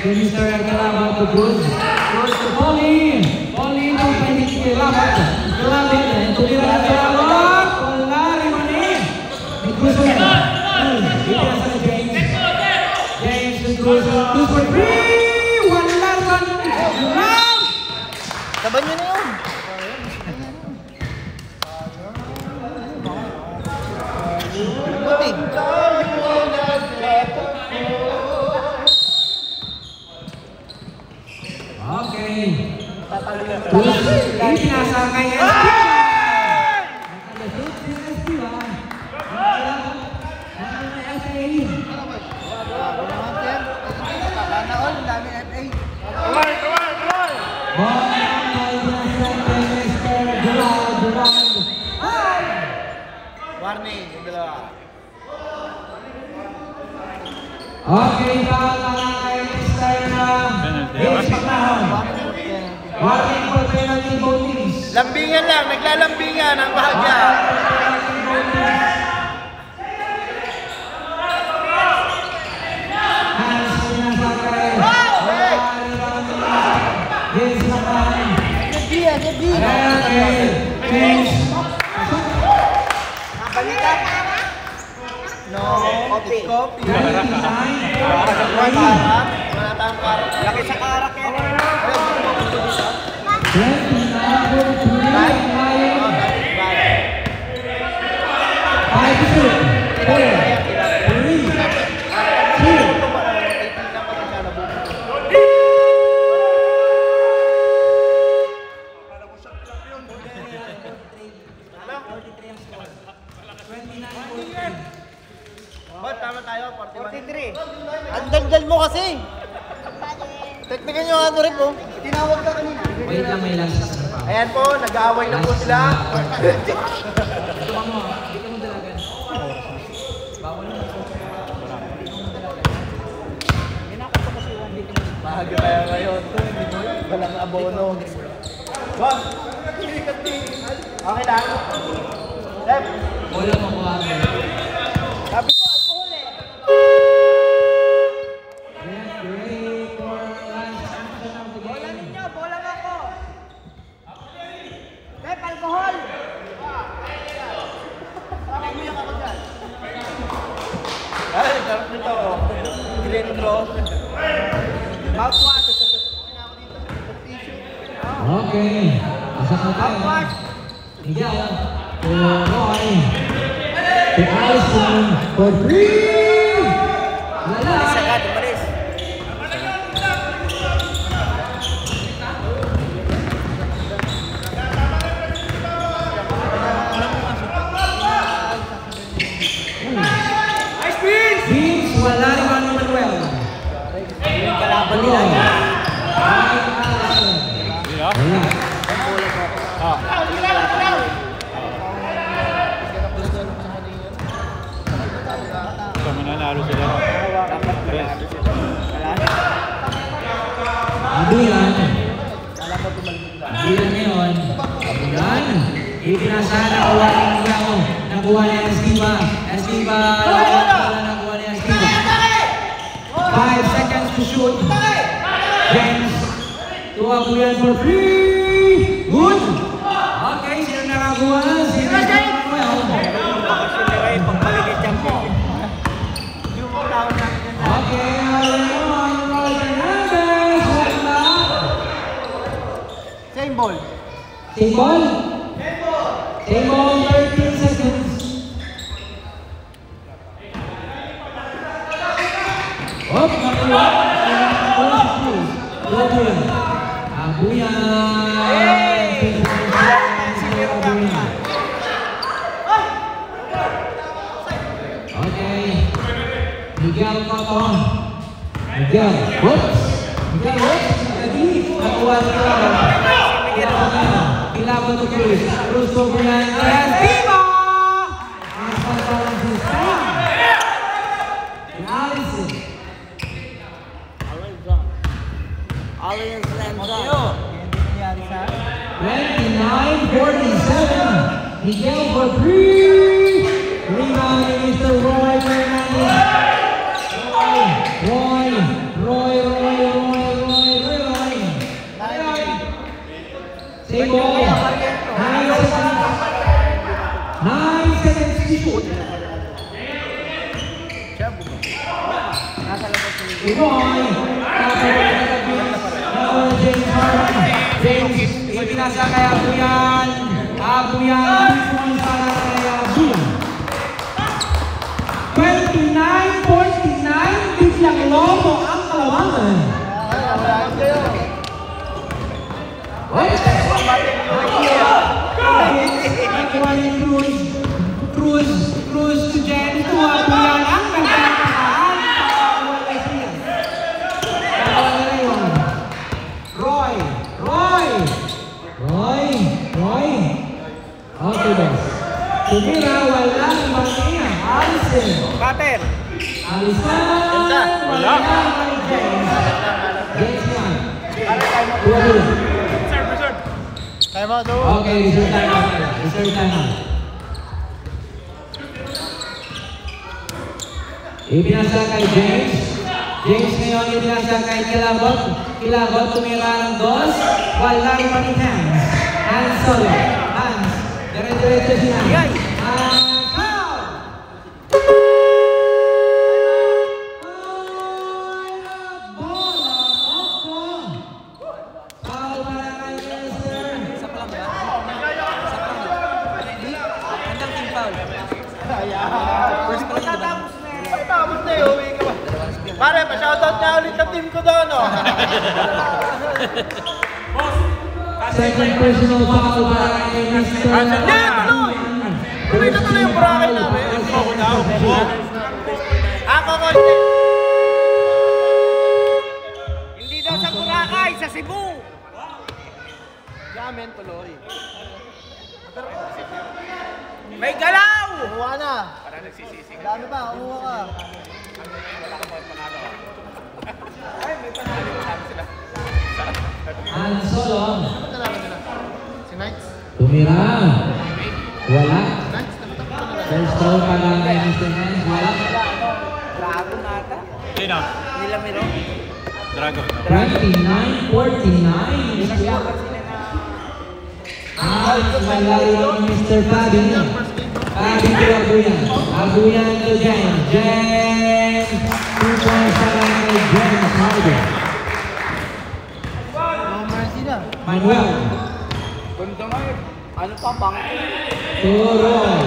S2: Mr. Kalaban to Cruz. Cruz to Pauline. Pauline to Phoenix Kalaban. Kalaban. Tumira na Kalaban. Wala rin mani. Ni Cruz na. Ipinasa na James. James to Cruz. Cruz for three. Wala rin.
S1: Saban nyo na yun. Buti.
S2: Okay. Cruz. Ipinasa kay SB. Nakalasot si SB ha.
S1: Warning.
S2: Okay, foul para kay Mr. Vince Paclahon. Warning for penalty both teams.
S1: Lambingan lang, naglalambingan ang bahagya.
S2: Hands pinasa kay Vince Paclahon. Ayan kay Vince.
S1: No, coffee. Coffee.
S2: 29.
S1: Wala tayong karak. Laki sa karak yan. 43. Ang daldal mo kasi. Teknikan nyo ano rin po. Tinawag ka kanina.
S2: Wait lang, may lances na pa.
S1: Ayan po, nag-aaway na po sila.
S2: Tumang mo, hindi ka mo dalagan. Bawal na po.
S1: Mahagyo tayo ngayon. Walang abono. Boss! Okay lang. Lep!
S2: Wala makuha mo.
S1: Sabi ko, alcohol eh. Bola ninyo, bola mo ako. Lep, alcohol! Pakimuyak ako dyan. Ay, sarap nito oh. Dilendro. Mouthwash.
S2: Okay. Isa ka tayo. Miguel. Roy. Si Alison. For free! Lala.
S1: Isa ka, tumalis.
S2: Vince, wala ni Manuel.
S1: Yung kalaban nila niya.
S2: Wala.
S4: So, mananalo sila.
S2: Abuyan. Abuyan ngayon. Abuyan. Ipinasahan na kuha ng Miguel. Nakuha ni Esquiva. Esquiva. Nakuha ni Esquiva. 5 seconds to shoot. James. To Abuyan for free. Good. Okay, sino nakakuha? Sino nakakuha?
S1: Kasi nila yung pagpaligid champion. Yung mga tao namin yun.
S2: Okay, Roy Fernandez. Wala.
S1: Same ball.
S2: Same ball? Same ball, 13 seconds. Hop, nakuha. Abuyan. Okay. Miguel Cotton. Miguel. Whoops. Miguel, whoops. Nakuha sila. Kilaban to Cruz. Cruz to Fernandez. Viva! Asal parang susah. Alison.
S1: Alliance Lanza.
S2: 29-47. Miguel for free. Rebound Mr. Roy Fernandez. Roy. Same ball. 9 seconds to shoot. Roy. James Harden. James. Ipinasa kay Abuyan. Abuyan. Para kay Abuyan. 29-49. Biglang lobo ang kalabangan. Cruz to Jenny to Abuyan. Ang nagkakakaan. Roy. Okay, boss. Tumira, wala. Martina. Alison.
S1: Cutter.
S2: Alisan!
S4: Wala.
S2: James yan.
S4: Reserve.
S1: Time out, oh.
S2: Okay, reserve time out. Reserve time out. Ibinasa kay James. James ngayon ibinasa kay Kilabot. Kilabot tumira ng dos. Wala pa ni Hans. Hans solo. Hans. Dire-diretso siya.
S1: Pare, pa-shoutout na ulit ang team ko doon, no?
S2: Second personal foul para kay Mr.
S1: Tuloy na tuloy yung burakay namin. Ako ko hindi daw sa Boracay, sa Cebu. Yamen tuloy. May galaw! Kumuha na. Para nagsisisi. Dami pa, kumuha ka. Ay, may panalo sila.
S2: Hans solo.
S1: Si Knights?
S2: Tumira. Wala. First foul para kay Mr. Hans. Wala.
S1: Dragon ata.
S4: Sino?
S1: Nilamiro.
S4: Dragon.
S2: 29-49. Malayo ni Mr. Fabi. Fabi to Abuyan. Abuyan to James. James. 2 points para kay James Harden. Manuel.
S1: Ganda nga eh. Ano pa bang?
S2: To Roy.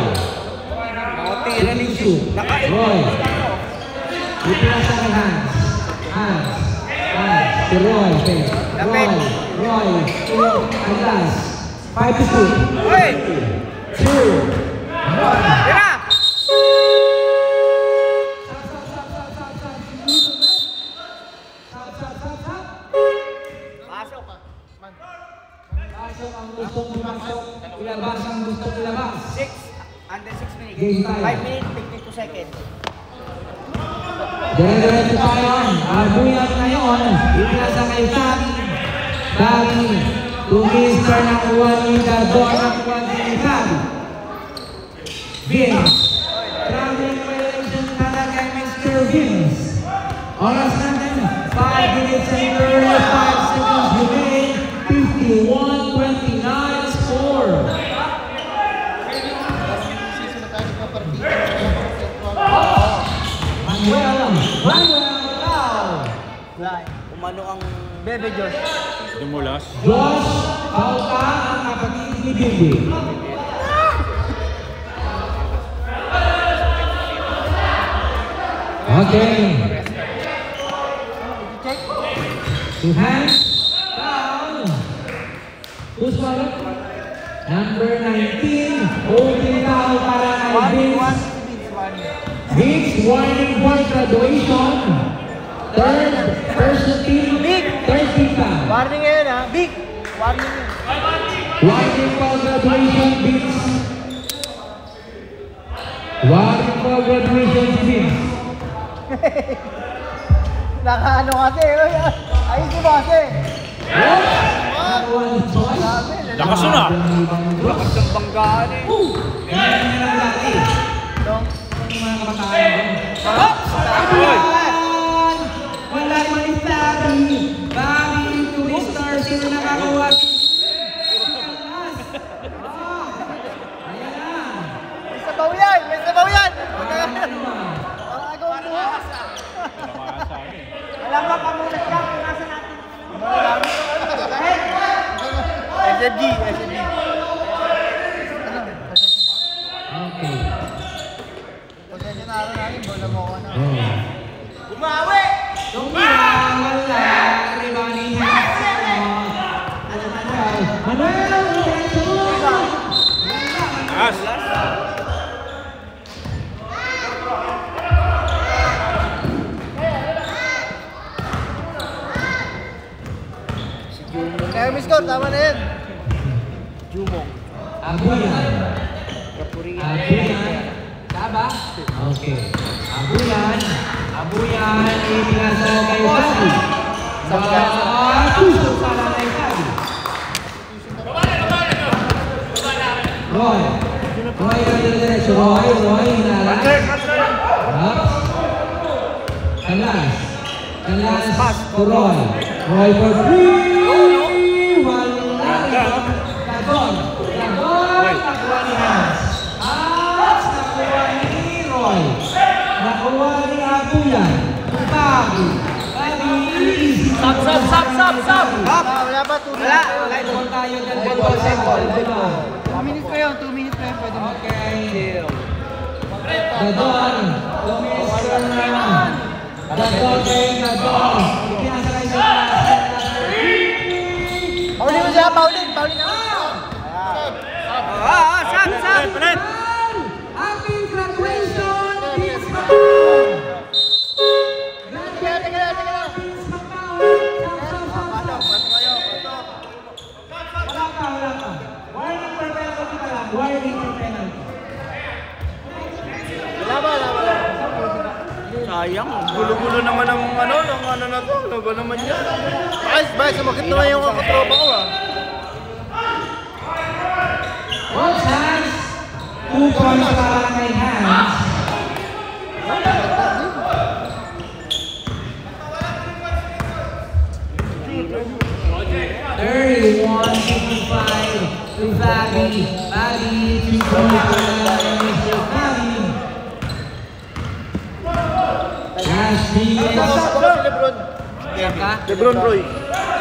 S1: Tira ni
S2: Isu. Roy. Ipinasa kay Hans. Hans. Si Roy. Roy. Atlas. 5 to 2.
S1: Hey!
S2: 2. 1.
S1: Tira! Pasok ka.
S2: Pasok ang gustong pumasok. Ilabas ang gustong ilabas.
S1: 6. Under 6 minutes.
S2: Game time.
S1: 5 minutes, 52 seconds.
S2: Dire-diretso tayo. Abuyan ngayon. Ipinasa kay Fabi. Fabi. Tumister ng Juanita. Doon ang Juanita. Vince. Traveling violation para kay Mr. Vince. Oras natin. 5 minutes and 35 seconds remain. 51-29 score. Manuel foul.
S1: Umano ang Bebe Josh.
S4: Dumulas.
S2: Josh, foul ka ang kapatid ni Bibi. Okay. Two hands. Down. Who's foul? Number 19. Holding foul para kay Vince. Vince, warning for graduation. Third person team. Third team foul.
S1: Warning ngayon ha. Big. Warning yun.
S2: Warning for graduation, Vince. Warning for graduation, Vince.
S1: Nakaano kasi. Ayos mo kasi.
S2: One choice.
S4: Lakas yun ah.
S1: Lakas ng banggaan eh.
S2: Ganyan nyo lang laki.
S1: Dong.
S2: Yung mga kabataan doon. Wala naman ni Fabi. Fabi, 2 stars yung nakakuha. Ayan na.
S1: May sabaw yan. May sabaw yan.
S2: Ayan na.
S1: Ang agawang buhok.
S4: Makasabi.
S1: Alam ba kamulat ka kung nasa natin? SFG. SFG.
S2: Okay.
S1: Pasensya na ako namin. Bola mo ko na.
S2: Oh.
S1: Bumawi!
S2: Wala. Ribani. Manuel,
S4: Taas.
S1: Kaya Miss Cor, tama na yan. Jumong.
S2: Abuyan.
S1: Kapuriya.
S2: Abuyan. Taba? Okay. Abuyan, ipinasa kay Sabi. Tusok sana kay Sabi. Roy ang diretso. Roy, hinalas. Kalas to Roy. Roy for free. Wala. Kagol. Nakuha ni Hans. Nakuha ni Roy. Nakuha ni Abuyan. Babi. Sab.
S1: Wala ba? 2 minutes?
S2: Wala doon tayo dyan. Ball.
S1: 2 minutes pa yun. 2 minutes pa yun. Pwede mo.
S2: Okay. Gadon. Gadon. Ipinasa kayo sa
S1: Paulin mo siya. Paulin na. Sab.
S2: Ating graduation is warning for penalty.
S3: Sayang, gulo-gulo naman ang ano na to. Ano ba naman yan?
S1: Bakit sumakit naman yung katropa ko ah.
S2: Both hands. 2 points para kay Hans. To Fabi. 3 points para Mr. Fabi. Last 3 minutes.
S1: Lebron.
S3: Lebron Roy.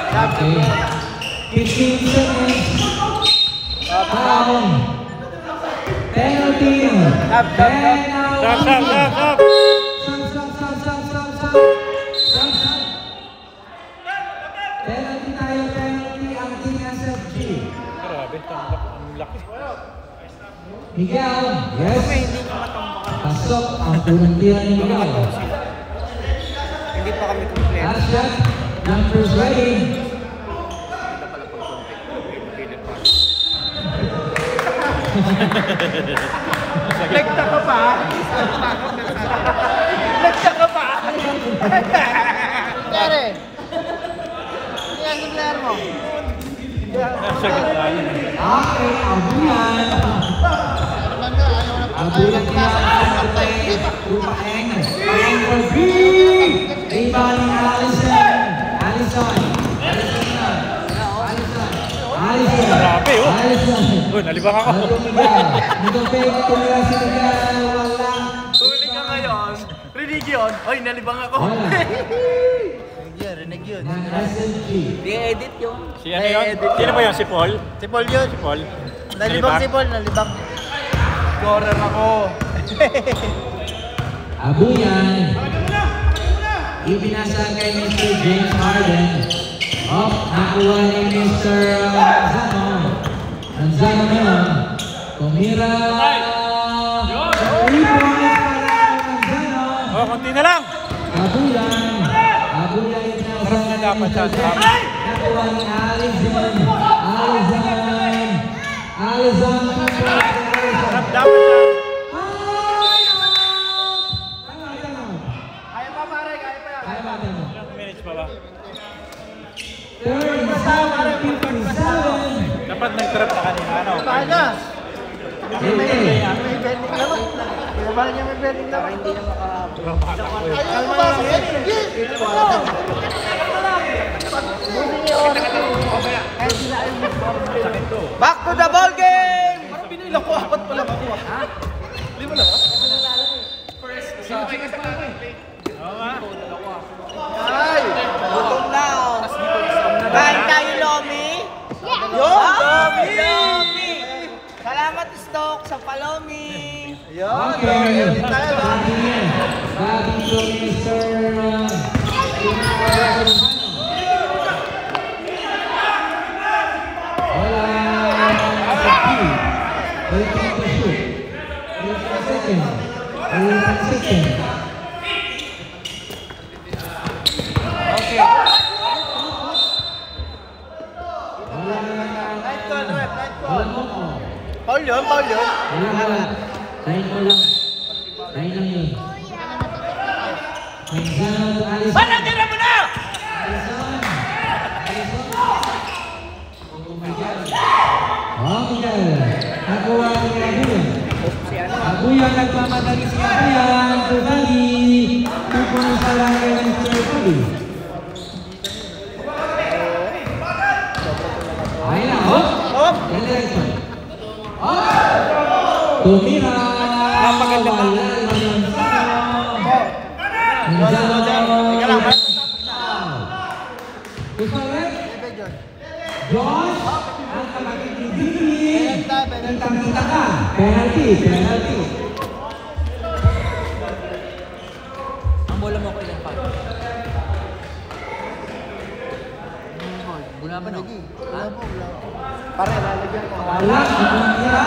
S2: Okay. 15 seconds. Foul. Penalty.
S3: Stop.
S2: Penalty tayo, penalty ang Team SFG.
S4: Grabe, tambak. Ang laki.
S2: Miguel, yes. Pasok ang unang tira ni Miguel.
S1: Hindi pa kami complete.
S2: Last shot, numbers ready.
S1: Nagtaka pa. Kare. Yan yung player mo.
S4: Nasa gitna yun.
S2: Okay, Abuyan. Abuyan Rupa Eng for B. Rebound ni Allison.
S4: Grabe, oh.
S2: Allison.
S4: Oh, nalibang ako.
S2: Nag-fake tumira si Miguel. Wala.
S3: Huli ka ngayon. Rinig yun. Oy, nalibang ako. Rinig yun.
S2: Ng SMG.
S1: Di-edit yun.
S4: Si ano yun? Sino ba yun? Si Paul?
S3: Si Paul yun.
S4: Si Paul?
S1: Nalibang si Paul, nalibang.
S3: Scorer ako.
S2: Abuyan. Ibinasa kay Mr. James Harden. Nakuha ni Mr. Manzano ngayon. Tumira. 3 points para Manzano.
S4: Oh, konti na lang.
S2: Abuyan ibinasa
S4: Parang na dapat siya.
S2: nakuha ni Allison.
S4: Dapat siya.
S1: Kaya pa pare, kaya pa yan.
S4: Ilang minutes pa ba?
S2: 37-57.
S4: Dapat nag-trap na kanina. Ano?
S1: Paano?
S2: Okay.
S1: May bending naman. Pinabalik niya may bending naman. Hindi na makahabol. Ayaw mo ba? Back to the ball game!
S3: Parang binila ko. Apat pa lang ako. Ha? Lima na ba?
S1: Ay! Gutom na oh. Kain tayo, Lomi? Lomi! Salamat, Stock, sa palomi!
S2: Okay. Babi to Mr.
S1: Paul yun, Paul yun.
S2: Wala. Tayo lang yun. Mention Alison.
S4: Parang tira mo na!
S2: Alison. Oh, Miguel. Oh, Miguel. Nakuha ni Abuyan. Abuyan nagmamadali si Abuyan. Tubali. Tupunin sa langay ng Tubali. Ayun na, oh. Direction. Oh. Tumira.
S1: Napaganda ka.
S2: Josh, ang kapatid ni Dini. Bintang-bintang ka. Penalty.
S1: Ang bola mo ko ilan pa? Wala pa no? Ha? Pare, lalagyan ko.
S2: Wala, ang tira.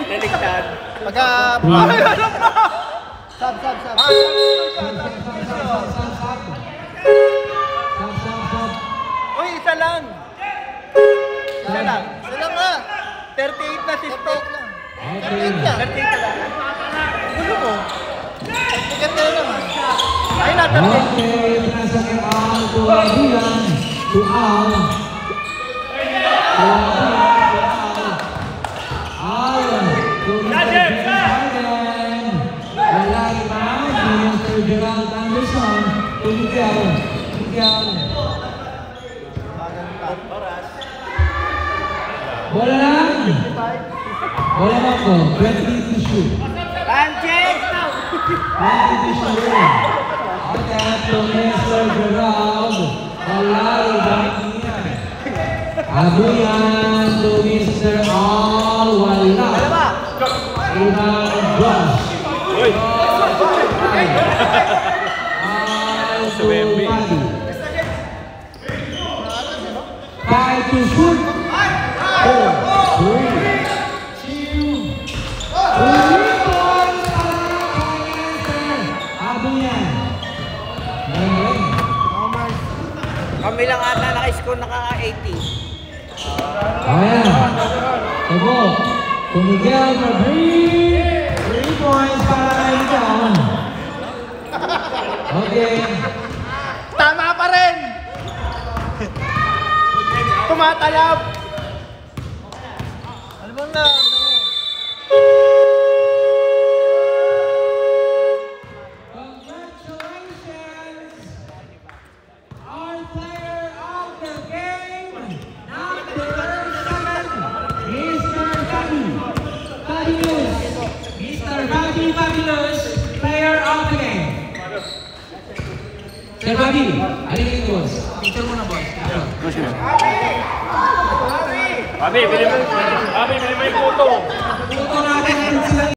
S1: Naligtad. Pagka... Sab. Uy, isa lang. Isa lang nga. 38 na si Stoke. 38 ka lang. Gusto mo? Ticket ka naman. Ayun na, 38.
S2: Okay, pinasakit ang tuwagian. Tuaw. Wala rebound ni Mr. Gerald Anderson. Miguel. Bola lang. Bola lang ko. 20 to shoot. 20 to shoot. Attack to Mr. Gerald. Wala rebound niya. Abuyan to Mr. All. Wala. Rebound Josh. Five to shoot. 4, 3, 2, 1. Abuyan.
S1: Kami lang ata naka-score naka-80.
S2: Ayan. Tubo. Miguel for 3 points para kay John. Okay.
S1: Tama pa rin! Tumatalab! Ano bang na?
S2: Congratulations! Our player of the game, number 7, Mr. Fabulous. Mr. Fabulous, player of the game. Sir Fabi, alin yung boss?
S1: Picture mo na, boss.
S4: Abi, bili mo yung photo.